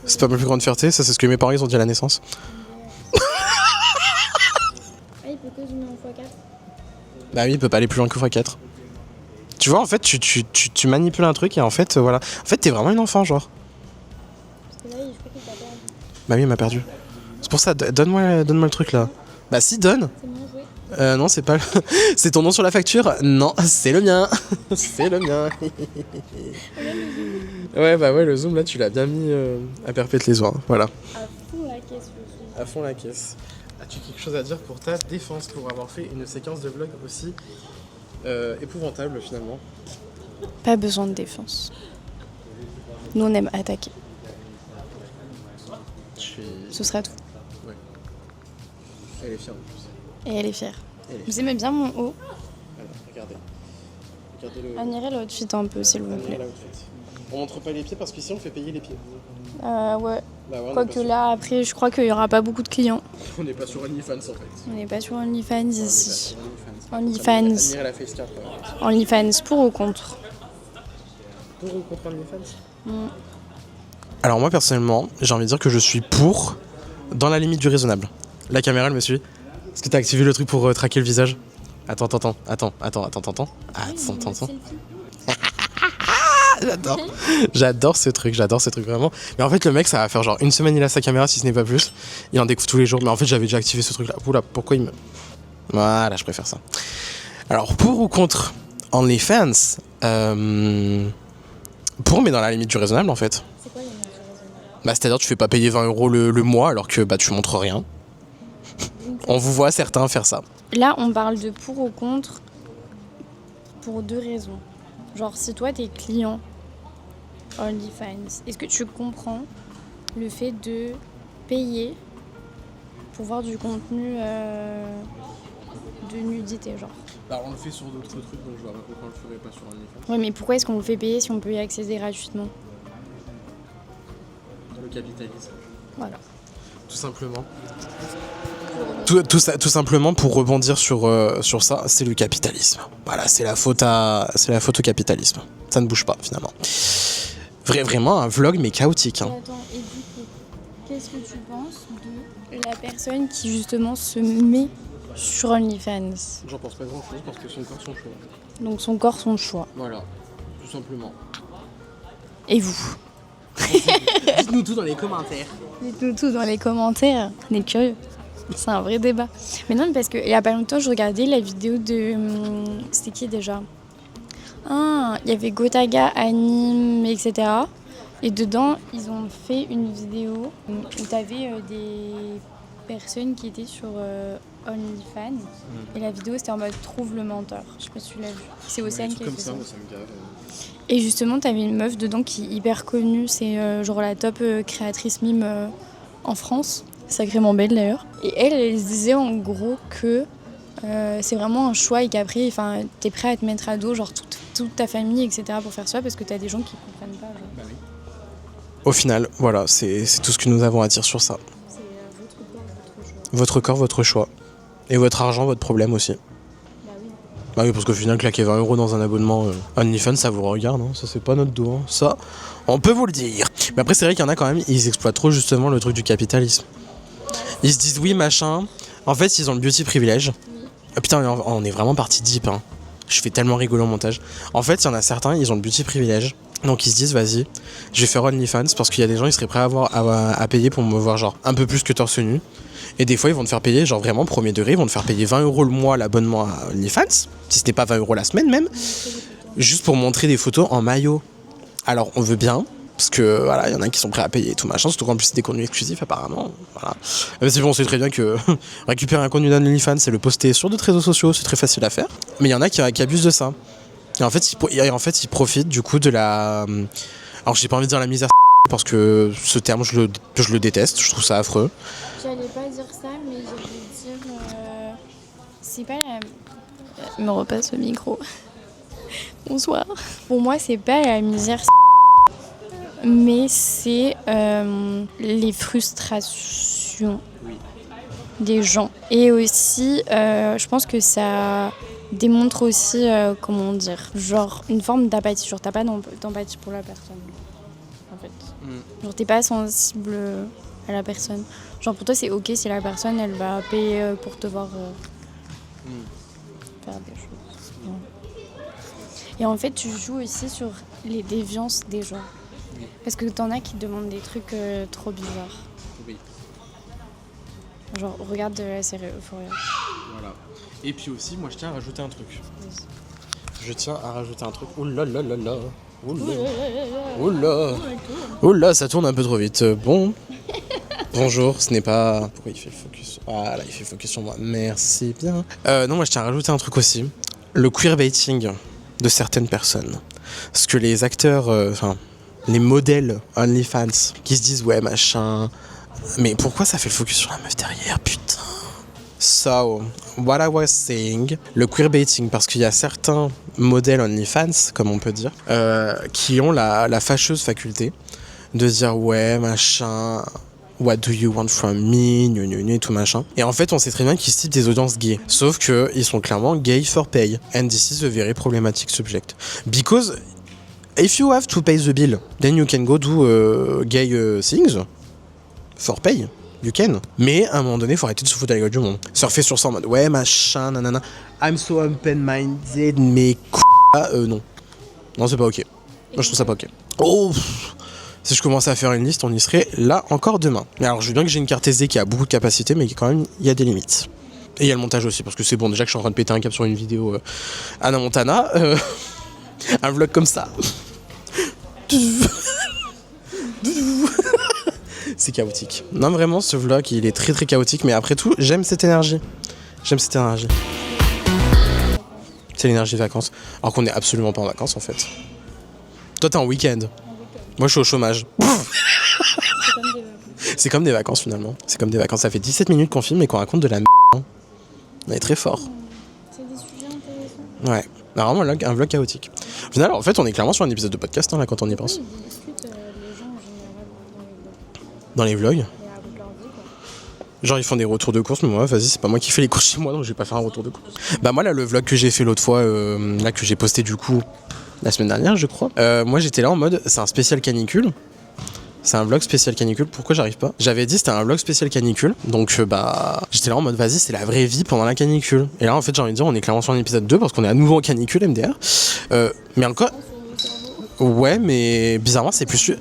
C'est pas ma plus grande fierté, ça c'est ce que mes parents ils ont dit à la naissance. Ah, il peut que zoomer en x4. Bah oui, il peut pas aller plus loin que x4. Tu vois, en fait, tu manipules un truc et en fait, voilà. En fait, t'es vraiment une enfant, genre. Parce que là, je crois qu'il t'a perdu. Bah oui, il m'a perdu. C'est pour ça, donne-moi le truc là. Bah si, donne. C'est bien joué. Non, c'est pas le... C'est ton nom sur la facture? Non, c'est le mien. C'est le mien. Ouais, bah ouais, le zoom là, tu l'as bien mis à perpète les oies. Voilà. À fond la caisse, le zoom. À fond la caisse. As-tu quelque chose à dire pour ta défense, pour avoir fait une séquence de vlog aussi épouvantable finalement? Pas besoin de défense. Nous, on aime attaquer. Je suis... Ce sera tout. Ouais. Elle est fière en plus. Et elle est fière. Elle est fière. Vous aimez bien mon haut? Voilà, regardez. Regardez le... On irait l'outfit un peu, s'il vous plaît. On montre pas les pieds parce qu'ici on fait payer les pieds. Ouais. Bah ouais, Quoique là, après, je crois qu'il y aura pas beaucoup de clients. on n'est pas sur OnlyFans en fait. On n'est pas sur OnlyFans ici. OnlyFans. OnlyFans. Admirez la face cap. OnlyFans, pour ou contre? Pour ou contre OnlyFans? Alors moi personnellement, j'ai envie de dire que je suis pour, dans la limite du raisonnable. La caméra elle me suit. Est-ce que t'as activé le truc pour traquer le visage? Attends. J'adore ce truc vraiment. Mais en fait le mec ça va faire genre une semaine il a sa caméra si ce n'est pas plus. Il en découvre tous les jours. Mais en fait j'avais déjà activé ce truc là. Oula, pourquoi il me... Voilà, je préfère ça. Alors pour ou contre OnlyFans pour, mais dans la limite du raisonnable en fait. C'est quoi les mesures raisonnables? Bah c'est-à-dire tu fais pas payer 20 € le mois alors que bah tu montres rien. On vous voit certains faire ça. Là, on parle de pour ou contre pour deux raisons. Genre, si toi, t'es client OnlyFans, est-ce que tu comprends le fait de payer pour voir du contenu de nudité, genre? Bah on le fait sur d'autres trucs donc je vois pas pourquoi on le ferait pas sur OnlyFans. Ouais, mais pourquoi est-ce qu'on le fait payer si on peut y accéder gratuitement? Le capitalisme. Voilà. Tout simplement. Tout simplement pour rebondir sur ça, c'est le capitalisme. Voilà, c'est la faute au capitalisme. Ça ne bouge pas finalement. Vraiment un vlog mais chaotique. Hein. Et attends, et du coup, qu'est-ce que tu penses de la personne qui justement se met sur OnlyFans? J'en pense pas grand chose parce que son corps son choix. Donc son corps, son choix. Voilà, tout simplement. Et vous? Dites-nous tout dans les commentaires. Dites-nous tout dans les commentaires. On est curieux. C'est un vrai débat. Mais non, parce qu'il y a pas longtemps, je regardais la vidéo de... C'était qui déjà? Ah, il y avait Gotaga, Anime, etc. Et dedans, ils ont fait une vidéo où t'avais des personnes qui étaient sur OnlyFans. Et la vidéo, c'était en mode trouve le menteur. Je sais pas si tu l'as vu. C'est Océane qui a fait ça. Ça me gave. Et justement, t'avais une meuf dedans qui est hyper connue. C'est genre la top créatrice mime en France. Sacrément belle d'ailleurs. Et elle disait en gros que c'est vraiment un choix et qu'après, t'es prêt à te mettre à dos, genre toute ta famille, etc. pour faire ça parce que t'as des gens qui comprennent pas. Genre. Bah oui. Au final, voilà, c'est tout ce que nous avons à dire sur ça. C'est votre corps, votre choix. Votre corps, votre choix. Et votre argent, votre problème aussi. Bah oui. Bah oui, parce qu'au final, claquer 20 € dans un abonnement OnlyFans, ça vous regarde, hein. Ça c'est pas notre dos, hein. Ça, on peut vous le dire. Mais après, c'est vrai qu'il y en a quand même, ils exploitent trop justement le truc du capitalisme. Ils se disent oui, machin. En fait, ils ont le beauty privilège. Ah, putain, on est vraiment parti deep, hein. Je fais tellement rigoler au montage. En fait, il y en a certains, ils ont le beauty privilège. Donc ils se disent, vas-y, je vais faire OnlyFans parce qu'il y a des gens, ils seraient prêts à payer pour me voir genre un peu plus que torse nu. Et des fois, ils vont te faire payer, genre vraiment, premier degré, ils vont te faire payer 20 € le mois l'abonnement à OnlyFans, si ce n'est pas 20 € la semaine même, juste pour montrer des photos en maillot. Alors, on veut bien, parce que voilà, il y en a qui sont prêts à payer et tout machin, surtout qu'en plus c'est des contenus exclusifs apparemment. Voilà. Mais c'est bon, on sait très bien que récupérer un contenu d'OnlyFans, c'est le poster sur d'autres réseaux sociaux, c'est très facile à faire. Mais il y en a qui abusent de ça. Et en fait, ils profitent du coup de la. Alors, j'ai pas envie de dire la misère parce que ce terme, je le déteste, je trouve ça affreux. J'allais pas dire ça, mais j'allais dire. C'est pas la. Je me repasse au micro. Bonsoir. Pour moi, c'est pas la misère, mais c'est les frustrations des gens. Et aussi, je pense que ça démontre aussi, comment dire, genre une forme d'apathie. Genre, t'as pas d'empathie pour la personne, en fait. Genre, t'es pas sensible à la personne. Genre, pour toi, c'est ok si la personne, elle va payer pour te voir faire des choses. Ouais. Et en fait, tu joues aussi sur les déviances des gens. Parce que t'en as qui demandent des trucs trop bizarres. Oui. Genre, regarde la série Euphoria. Voilà. Et puis aussi, moi je tiens à rajouter un truc. Je tiens à rajouter un truc. Oula là là là. Oula. Oula, ça tourne un peu trop vite. Bon. Bonjour, ce n'est pas. Pourquoi il fait focus? Voilà, il fait focus sur moi. Merci bien. Non, moi je tiens à rajouter un truc aussi. Le queerbaiting de certaines personnes. Parce que les acteurs, les modèles OnlyFans qui se disent ouais machin. Mais pourquoi ça fait le focus sur la meuf derrière, putain? So, what I was saying, le queerbaiting, parce qu'il y a certains modèles OnlyFans, comme on peut dire, qui ont la fâcheuse faculté de dire ouais machin, what do you want from me, et tout machin. Et en fait, on sait très bien qu'ils ciblent des audiences gays, sauf que ils sont clairement gay for pay, and this is a very problematic subject, because if you have to pay the bill, then you can go do gay things for pay. You can. Mais à un moment donné, faut arrêter de se foutre à la gueule du monde. Surfer sur ça en mode ouais machin, nanana. I'm so open-minded, mais non. Non, c'est pas ok. Moi je trouve ça pas ok. Oh, si je commençais à faire une liste, on y serait là encore demain. Mais alors je veux bien que j'ai une carte SD qui a beaucoup de capacité, mais quand même il y a des limites. Et il y a le montage aussi, parce que c'est bon déjà que je suis en train de péter un câble sur une vidéo Anna Montana. Un vlog comme ça. C'est chaotique. Non, vraiment, ce vlog, il est très très chaotique, mais après tout, j'aime cette énergie. J'aime cette énergie. C'est l'énergie vacances. Alors qu'on est absolument pas en vacances, en fait. Toi, t'es en week-end. Moi, je suis au chômage. C'est comme des vacances, finalement. C'est comme des vacances. Ça fait 17 minutes qu'on filme et qu'on raconte de la merde. On est très fort. C'est des sujets intéressants. Ouais. Alors, vraiment, un vlog chaotique. Au final, en fait, on est clairement sur un épisode de podcast, hein, là, quand on y pense. Oui, ils discutent les gens en général Dans les vlogs. et avec leur vie, quoi. Genre ils font des retours de course, mais moi vas-y, c'est pas moi qui fais les courses chez moi, donc je vais pas faire un retour de course. Bah moi là, le vlog que j'ai fait l'autre fois, là que j'ai posté du coup la semaine dernière je crois, moi j'étais là en mode c'est un spécial canicule. C'est un vlog spécial canicule, pourquoi j'arrive pas? J'avais dit c'était un vlog spécial canicule, donc bah j'étais là en mode vas-y c'est la vraie vie pendant la canicule. Et là en fait j'ai envie de dire on est clairement sur un épisode 2 parce qu'on est à nouveau en canicule MDR. Mais encore... Ouais, mais bizarrement c'est plus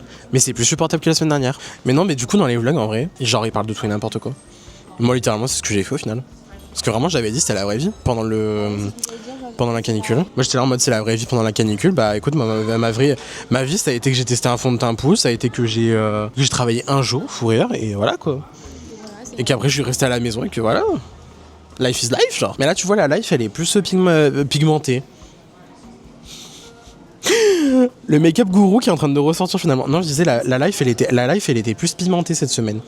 supportable que la semaine dernière. Mais non, mais du coup dans les vlogs en vrai, genre ils parlent de tout et n'importe quoi. Moi littéralement c'est ce que j'ai fait au final. Parce que vraiment j'avais dit c'était la vraie vie pendant la canicule. Moi j'étais là en mode c'est la vraie vie pendant la canicule. Bah écoute, ma vie ça a été que j'ai testé un fond de teint poule, ça a été que j'ai travaillé un jour, fou rire, et voilà quoi. Et qu'après je suis resté à la maison et que voilà. Life is life genre. Mais là tu vois la life elle est plus pigmentée. Le make-up gourou qui est en train de ressortir finalement. Non, je disais la life elle était plus pimentée cette semaine.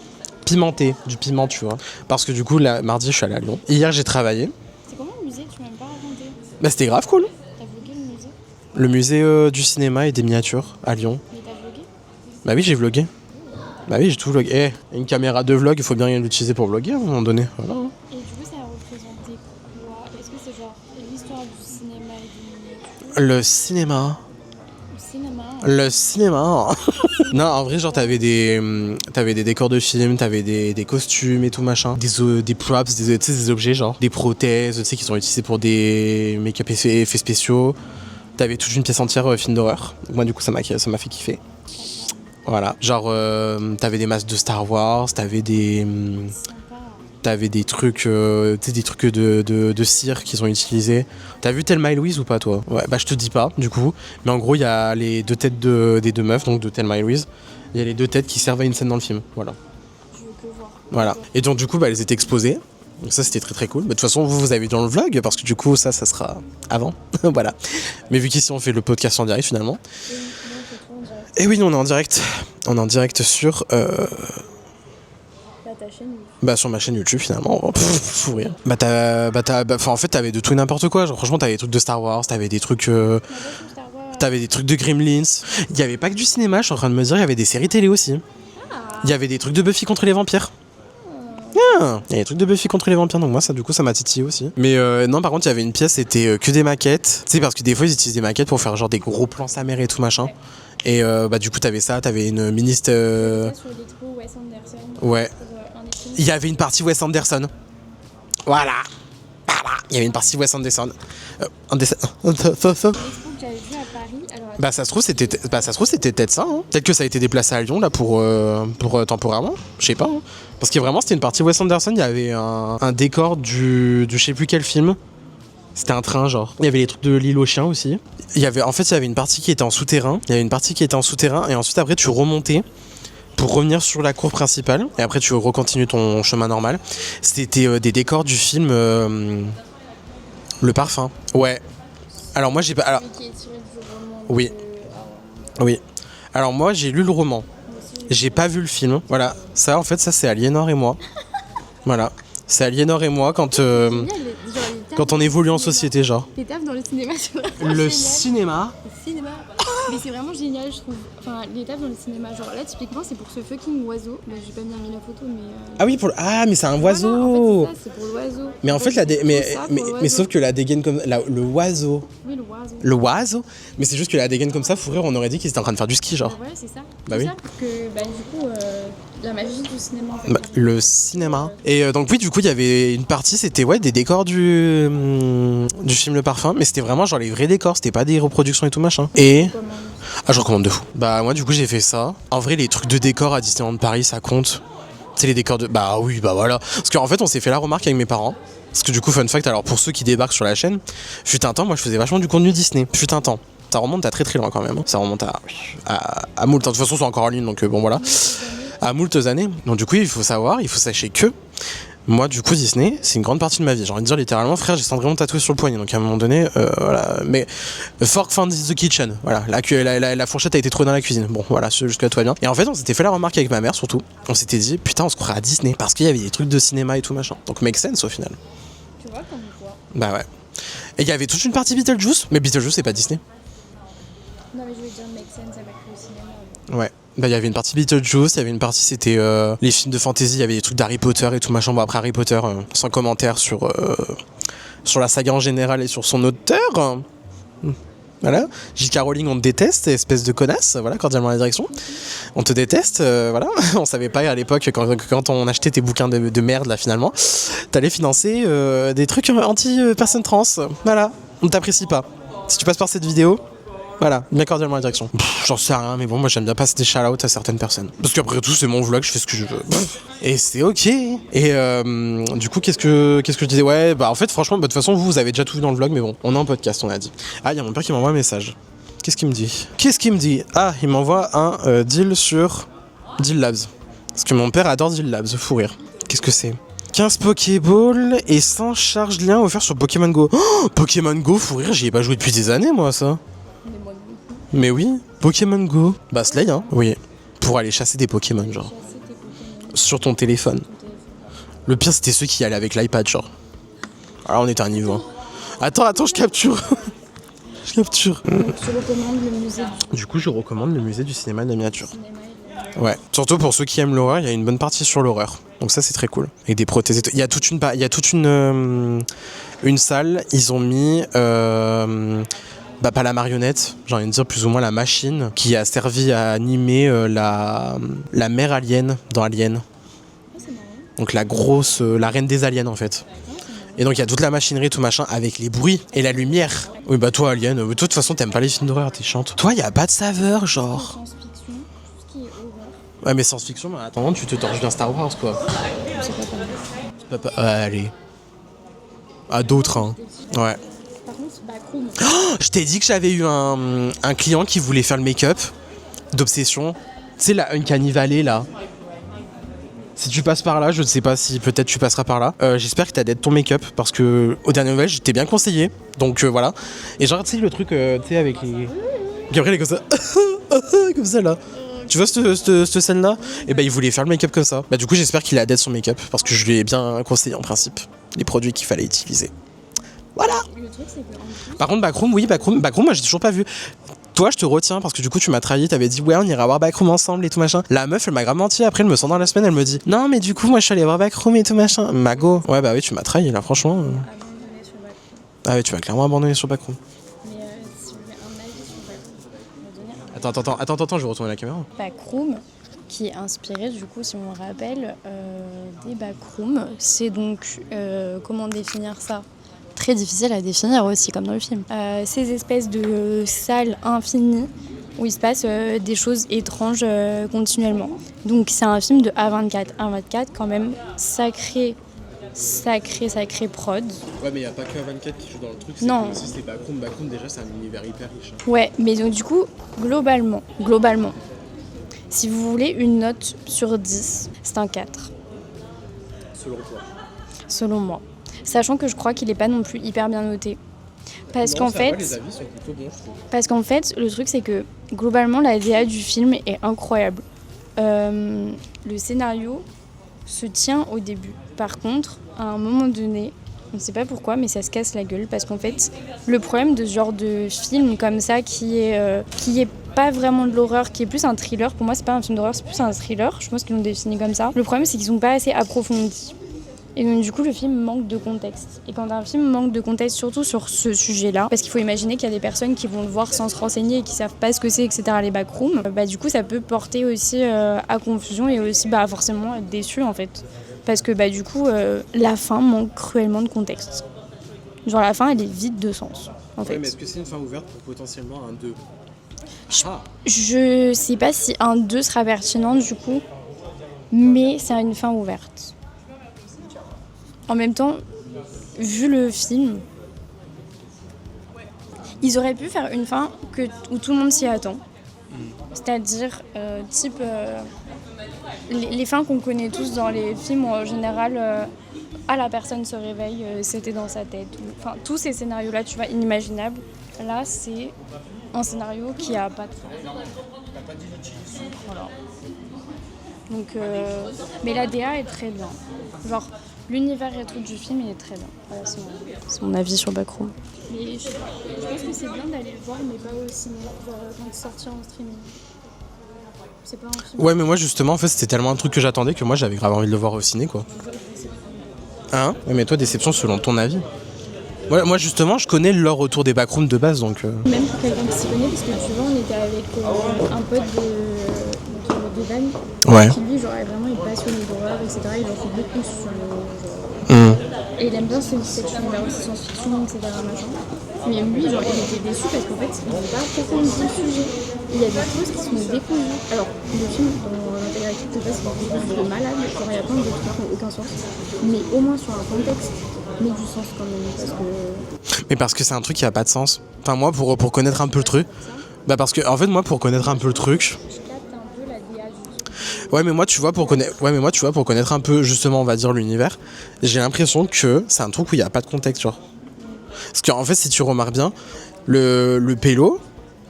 Pimentée, du piment tu vois. Parce que du coup mardi je suis allé à Lyon. Hier j'ai travaillé. C'est comment le musée? Tu m'as même pas raconté. Bah c'était grave cool. T'as vlogué le musée? Le musée du cinéma et des miniatures à Lyon. Mais t'as vlogué? Bah oui j'ai vlogué. Bah oui j'ai tout vlogué. Une caméra de vlog, il faut bien l'utiliser pour vloguer à un moment donné. Voilà. Et du coup ça a représenté quoi? Est-ce que c'est genre l'histoire du Le cinéma. Le cinéma. Non, en vrai, genre, t'avais des décors de films, t'avais des costumes et tout machin, des props, tu sais, des objets, genre, des prothèses, tu sais, qui sont utilisés pour des make-up effets spéciaux. T'avais toute une pièce entière film d'horreur. Moi, du coup, ça m'a fait kiffer. Voilà. Genre, t'avais des masques de Star Wars, t'avais des trucs, tu sais, des trucs de cire qu'ils ont utilisés. T'as vu Thelma et Louise ou pas, toi? Ouais, bah je te dis pas, du coup. Mais en gros, il y a les deux têtes des deux meufs, donc de Thelma et Louise. Il y a les deux têtes qui servent à une scène dans le film. Voilà. Voilà. Et donc, du coup, bah, elles étaient exposées. Donc ça, c'était très très cool. Mais de toute façon, vous avez vu dans le vlog, parce que du coup, ça sera avant. Voilà. Mais vu qu'ici, on fait le podcast en direct, finalement. Et oui, nous, on est en direct. On est en direct sur... ta chaîne YouTube. Bah sur ma chaîne YouTube finalement, fou rire. En fait t'avais de tout et n'importe quoi, genre franchement t'avais des trucs de Star Wars, t'avais des trucs t'avais des trucs de Gremlins. Il y avait pas que du cinéma, je suis en train de me dire, il y avait des séries télé aussi. Il y avait des trucs de Buffy contre les vampires. Il y a des trucs de Buffy contre les vampires, donc moi ça du coup ça m'a titillé aussi. Mais non, par contre il y avait une pièce, c'était que des maquettes. Tu sais, parce que des fois ils utilisent des maquettes pour faire genre des gros plans sa mère et tout machin. Et bah du coup t'avais ça, t'avais une mini Sur les trous Wes Anderson. Ouais. Il y avait une partie Wes Anderson. Voilà. Il y avait une partie Wes Anderson. Bah ça se trouve c'était peut-être ça. Hein. Peut-être que ça a été déplacé à Lyon là pour temporairement. Je sais pas. Hein. Parce que vraiment c'était une partie Wes Anderson. Il y avait un décor du je sais plus quel film. C'était un train genre. Il y avait les trucs de l'île aux chiens aussi. Il y avait une partie qui était en souterrain. Et ensuite après tu remontais pour revenir sur la cour principale et après tu recontinues ton chemin normal. C'était des décors du film Le Parfum. Ouais. Alors moi j'ai pas. Alors... Oui. Oui. Alors moi j'ai lu le roman. J'ai pas vu le film. Voilà. Ça en fait ça c'est Aliénor et moi. Voilà. C'est Aliénor et moi quand on évolue en société genre. Les tafs dans le cinéma, c'est Le cinéma. Mais c'est vraiment génial, je trouve. Enfin, les tafs dans le cinéma, genre là, typiquement, c'est pour ce fucking oiseau. Bah, j'ai pas bien mis la photo, mais. Ah oui, mais c'est un oiseau. Voilà, en fait, c'est pour l'oiseau. Mais en fait, mais sauf que la dégaine comme le oiseau. Oui, le oiseau. Le oiseau. Mais c'est juste que la dégaine comme ça, fou rire, on aurait dit qu'ils étaient en train de faire du ski, genre. Ouais, c'est ça. Bah oui. Ça, parce que du coup, la magie du cinéma. En fait, le cinéma. Et donc oui, du coup, il y avait une partie, c'était des décors du film Le Parfum, mais c'était vraiment genre les vrais décors, c'était pas des reproductions et tout machin. Et je recommande de fou. Bah moi du coup j'ai fait ça. En vrai les trucs de décors à Disneyland Paris ça compte. C'est les décors de... Bah oui, bah voilà. Parce qu'en fait on s'est fait la remarque avec mes parents. Parce que du coup fun fact, alors pour ceux qui débarquent sur la chaîne, fut un temps moi je faisais vachement du contenu Disney. Fut un temps. Ça remonte à très très loin quand même. Ça remonte à moult. De toute façon c'est encore en ligne donc bon voilà. À moultes années. Donc du coup il faut sachez que moi du coup Disney c'est une grande partie de ma vie. J'ai envie de dire littéralement frère j'ai Cendrillon tatoué sur le poignet. Donc à un moment donné voilà. Mais fork found in the kitchen. Voilà. La fourchette a été trouvée dans la cuisine. Bon voilà jusqu'à tout va bien. Et en fait on s'était fait la remarque avec ma mère surtout. On s'était dit putain on se croirait à Disney. Parce qu'il y avait des trucs de cinéma et tout machin. Donc make sense au final. Tu vois comme quoi. Bah ouais. Et il y avait toute une partie Beetlejuice. Mais Beetlejuice c'est pas Disney. Non mais je voulais dire make sense avec le cinéma. Ouais. Bah il y avait une partie Beetlejuice, il y avait une partie c'était les films de fantasy, il y avait des trucs d'Harry Potter et tout machin. Bon après Harry Potter, sans commentaire sur la saga en général et sur son auteur. Voilà, J.K. Rowling on te déteste, espèce de connasse, voilà, cordialement la direction. On te déteste, voilà. On savait pas à l'époque quand on achetait tes bouquins de merde là finalement, t'allais financer des trucs anti-personnes trans. Voilà, on t'apprécie pas. Si tu passes par cette vidéo, voilà, bien cordialement la direction. J'en sais rien, mais bon, moi j'aime bien passer des shout-outs à certaines personnes. Parce qu'après tout, c'est mon vlog, je fais ce que je veux. Et c'est ok. Et du coup, qu'est-ce que je disais? Ouais, bah en fait, franchement, de toute façon, vous avez déjà tout vu dans le vlog, mais bon, on est en podcast, on a dit. Ah, il y a mon père qui m'envoie un message. Qu'est-ce qu'il me dit? Ah, il m'envoie un deal sur Deal Labs. Parce que mon père adore Deal Labs, fou rire. Qu'est-ce que c'est? 15 Pokéballs et 100 charges liens offerts sur Pokémon Go. Oh, Pokémon Go, fou rire, j'y ai pas joué depuis des années, moi, ça. Mais oui, Pokémon Go. Bah Slay, hein. Oui. Pour aller chasser des Pokémon, genre. Sur ton téléphone. Le pire, c'était ceux qui allaient avec l'iPad, genre. Alors on était à un niveau. Attends, je capture. Je capture. Donc tu recommandes le musée Du coup, je recommande le musée du cinéma de la miniature. Ouais. Surtout pour ceux qui aiment l'horreur, il y a une bonne partie sur l'horreur. Donc ça, c'est très cool. Avec des prothèses et tout. Il y a toute une salle. Ils ont mis bah pas la marionnette, j'ai envie de dire plus ou moins la machine qui a servi à animer la mère alien dans Alien. Donc la grosse, la reine des aliens en fait. Et donc il y a toute la machinerie, tout machin, avec les bruits et la lumière. Oui bah toi Alien, de toute façon t'aimes pas les films d'horreur, t'es chiante. Toi y a pas de saveur genre. Science-fiction, tout ce qui est horreur. Ouais mais science-fiction, mais attends, tu te torches bien Star Wars quoi. C'est pas Allez. À d'autres hein. Ouais. Par contre, Backroom. Je t'ai dit que j'avais eu un client qui voulait faire le make-up d'Obsession. Tu sais la Uncanny Valley là. Si tu passes par là, je ne sais pas si peut-être tu passeras par là. J'espère que t'as d'être ton make-up parce que au dernier nouvelle, j'étais bien conseillé. Donc voilà. Et genre, tu sais, le truc, tu sais, avec les. Gabriel est comme ça. Comme ça là. Tu vois cette scène-là? Et ben, il voulait faire le make-up comme ça. Bah, du coup, j'espère qu'il a d'être son make-up parce que je lui ai bien conseillé en principe les produits qu'il fallait utiliser. Voilà. Le truc, c'est que. En plus, Par contre, Backroom, oui, Backroom, moi j'ai toujours pas vu. Toi, je te retiens parce que du coup, tu m'as trahi. T'avais dit, ouais, on ira voir Backroom ensemble et tout machin. La meuf, elle m'a grave menti. Après, elle me sent dans la semaine, elle me dit, non, mais du coup, moi, je suis allée voir Backroom et tout machin. Mago. Ouais, bah oui, tu m'as trahi là, franchement. abandonné sur Backroom. Ah, ouais, tu vas clairement abandonner sur Backroom. Mais si vous avez un avis sur Backroom, me donner un Attends, je vais retourner la caméra. Backroom, qui est inspiré, du coup, si on me rappelle, des backrooms. C'est donc, comment définir ça? Très difficile à définir aussi, comme dans le film. Ces espèces de salles infinies où il se passe des choses étranges continuellement. Donc c'est un film de A24. A24, quand même, sacré prod. Ouais, mais y a pas que A24 qui joue dans le truc. Non. Si c'est Backroom, déjà, c'est un univers hyper riche. Ouais, mais donc du coup, globalement, si vous voulez une note sur 10, c'est un 4. Selon toi. Selon moi. Sachant que je crois qu'il n'est pas non plus hyper bien noté. Parce qu'en fait, les avis sont plutôt bons, je trouve. Parce qu'en fait, le truc, c'est que globalement, la DA du film est incroyable. Le scénario se tient au début. Par contre, à un moment donné, on ne sait pas pourquoi, mais ça se casse la gueule. Parce qu'en fait, le problème de ce genre de film comme ça, qui est pas vraiment de l'horreur, qui est plus un thriller, pour moi, c'est pas un film d'horreur, c'est plus un thriller. Je pense qu'ils l'ont défini comme ça. Le problème, c'est qu'ils sont pas assez approfondis. Et donc du coup le film manque de contexte. Et quand un film manque de contexte, surtout sur ce sujet-là, parce qu'il faut imaginer qu'il y a des personnes qui vont le voir sans se renseigner et qui savent pas ce que c'est, etc. les backrooms, bah du coup ça peut porter aussi à confusion et aussi forcément être déçu en fait. Parce que du coup la fin manque cruellement de contexte. Genre la fin elle est vide de sens en fait. Ouais, mais est-ce que c'est une fin ouverte pour potentiellement un 2? Je sais pas si un 2 sera pertinent du coup, mais c'est une fin ouverte. En même temps, vu le film, ils auraient pu faire une fin où tout le monde s'y attend. C'est-à-dire, les fins qu'on connaît tous dans les films où en général, la personne se réveille, c'était dans sa tête. Enfin, tous ces scénarios-là, tu vois, inimaginables. Là, c'est un scénario qui a pas de fin. Voilà. Donc, mais la DA est très bien. Genre, l'univers et tout du film, il est très bien. Voilà, c'est mon avis sur Backroom. Mais je pense que c'est bien d'aller le voir, mais pas au cinéma, genre quand il sortira en streaming. C'est pas un film. Ouais, mais moi justement, en fait, c'était tellement un truc que j'attendais que moi j'avais grave envie de le voir au ciné, quoi. Hein? Ouais, mais toi, déception selon ton avis. Ouais, moi justement, je connais le lore autour des backrooms de base, donc. Même pour quelqu'un qui s'y connaît, parce que tu vois, on était avec un pote de Van, Ouais. qui lui, genre, est vraiment passionné d'horreur, etc. Il en fait beaucoup sur le genre. Et il aime bien cet univers aussi science-fiction, etc. Machin. Mais lui, genre, il était déçu parce qu'en fait, il n'est pas approfondi le sujet. Il y a des choses qui sont décousues. Alors, le film, dans l'intégralité de base, c'est quelque chose de malade. Genre, il y a plein de trucs qui n'ont aucun sens. Mais au moins sur un contexte, mais du sens quand même. Parce que c'est un truc qui a pas de sens. Enfin, moi, pour connaître un peu le truc. Parce que, en fait, moi, pour connaître un peu le truc. Ouais, mais moi, tu vois, pour connaître un peu, justement, on va dire, l'univers, j'ai l'impression que c'est un truc où il n'y a pas de contexte, genre. Parce qu'en fait, si tu remarques bien, le pélo,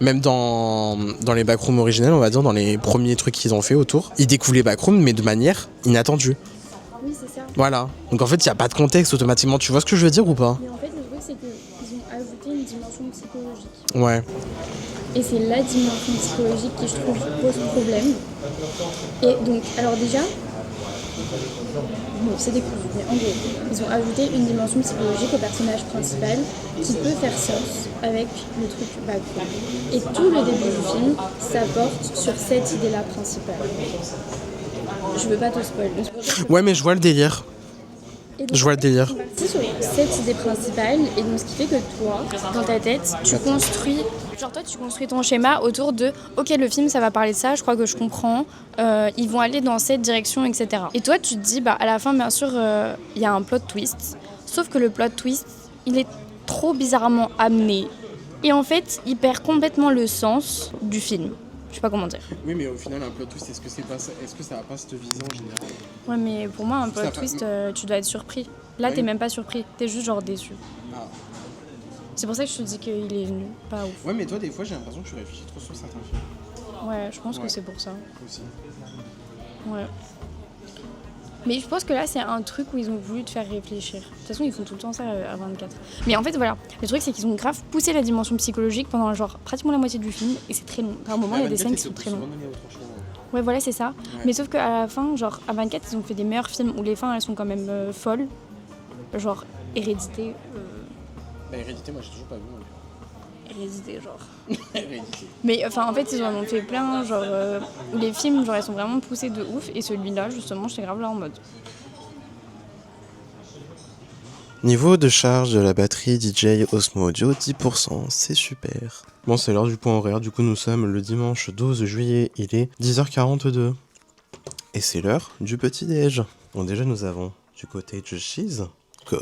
même dans les backrooms originels, on va dire, dans les premiers trucs qu'ils ont fait autour, ils découvrent les backrooms, mais de manière inattendue. Oui, c'est ça. Voilà. Donc en fait, il n'y a pas de contexte automatiquement. Tu vois ce que je veux dire ou pas? Mais en fait, le truc, c'est qu'ils ont ajouté une dimension psychologique. Ouais. Et c'est la dimension psychologique qui, je trouve, pose problème. Et donc, alors déjà, Bon, c'est des coups, mais en gros, ils ont ajouté une dimension psychologique au personnage principal qui peut faire sens avec le truc background. Et tout le début du film, ça porte sur cette idée-là principale. Je veux pas te spoiler. Ouais, mais je vois le délire. Et donc, Je vois le délire. on partit sur cette idée principale, et donc ce qui fait que toi, dans ta tête, tu construis. Genre toi tu construis ton schéma autour de ok le film ça va parler de ça, je crois que je comprends, ils vont aller dans cette direction etc. Et toi tu te dis bah à la fin bien sûr il y a un plot twist, sauf que le plot twist il est trop bizarrement amené et en fait il perd complètement le sens du film. Je sais pas comment dire. Oui, mais au final, un plot twist, est-ce que ça va pas cette vision en général? Ouais mais pour moi un plot twist tu dois être surpris. Là Oui. t'es même pas surpris, t'es juste genre déçu. Ah. C'est pour ça que je te dis qu'il est nul, pas ouf. Ouais, mais toi, des fois, j'ai l'impression que tu réfléchis trop sur certains films Ouais je pense Ouais. que c'est pour ça. aussi. Ouais. Mais je pense que là, c'est un truc où ils ont voulu te faire réfléchir. De toute façon, ils font tout le temps ça à 24. Mais en fait, voilà. Le truc, c'est qu'ils ont grave poussé la dimension psychologique pendant genre pratiquement la moitié du film. Et c'est très long. Par moment, il y a des scènes qui sont très longues. Ouais, voilà, c'est ça. Ouais. Mais sauf qu'à la fin, genre, à 24, ils ont fait des meilleurs films où les fins, elles sont quand même folles. Genre, Hérédité. Bah, Hérédité, moi, j'ai toujours pas vu. Hérédité, genre. Hérédité. Mais enfin, en fait, ils en ont fait plein, genre, où les films, genre, ils sont vraiment poussés de ouf. Et celui-là, justement, j'étais grave là en mode. Niveau de charge de la batterie DJI Osmo Audio, 10%, c'est super. Bon, c'est l'heure du point horaire, du coup nous sommes le dimanche 12 juillet, il est 10h42. Et c'est l'heure du petit-déj. Bon, déjà nous avons du cottage cheese.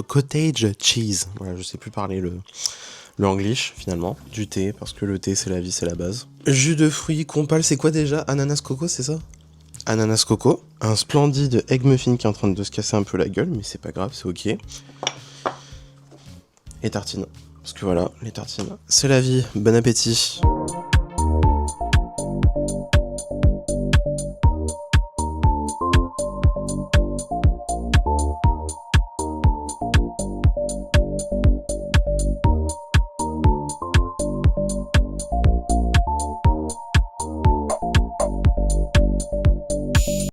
Cottage cheese, voilà, je sais plus parler le anglish finalement. Du thé, parce que le thé c'est la vie, c'est la base. Jus de fruits, compal, c'est quoi déjà? Ananas coco, c'est ça? Ananas coco. Un splendide egg muffin qui est en train de se casser un peu la gueule, mais c'est pas grave, c'est ok. Et tartines. Parce que voilà, les tartines, c'est la vie. Bon appétit.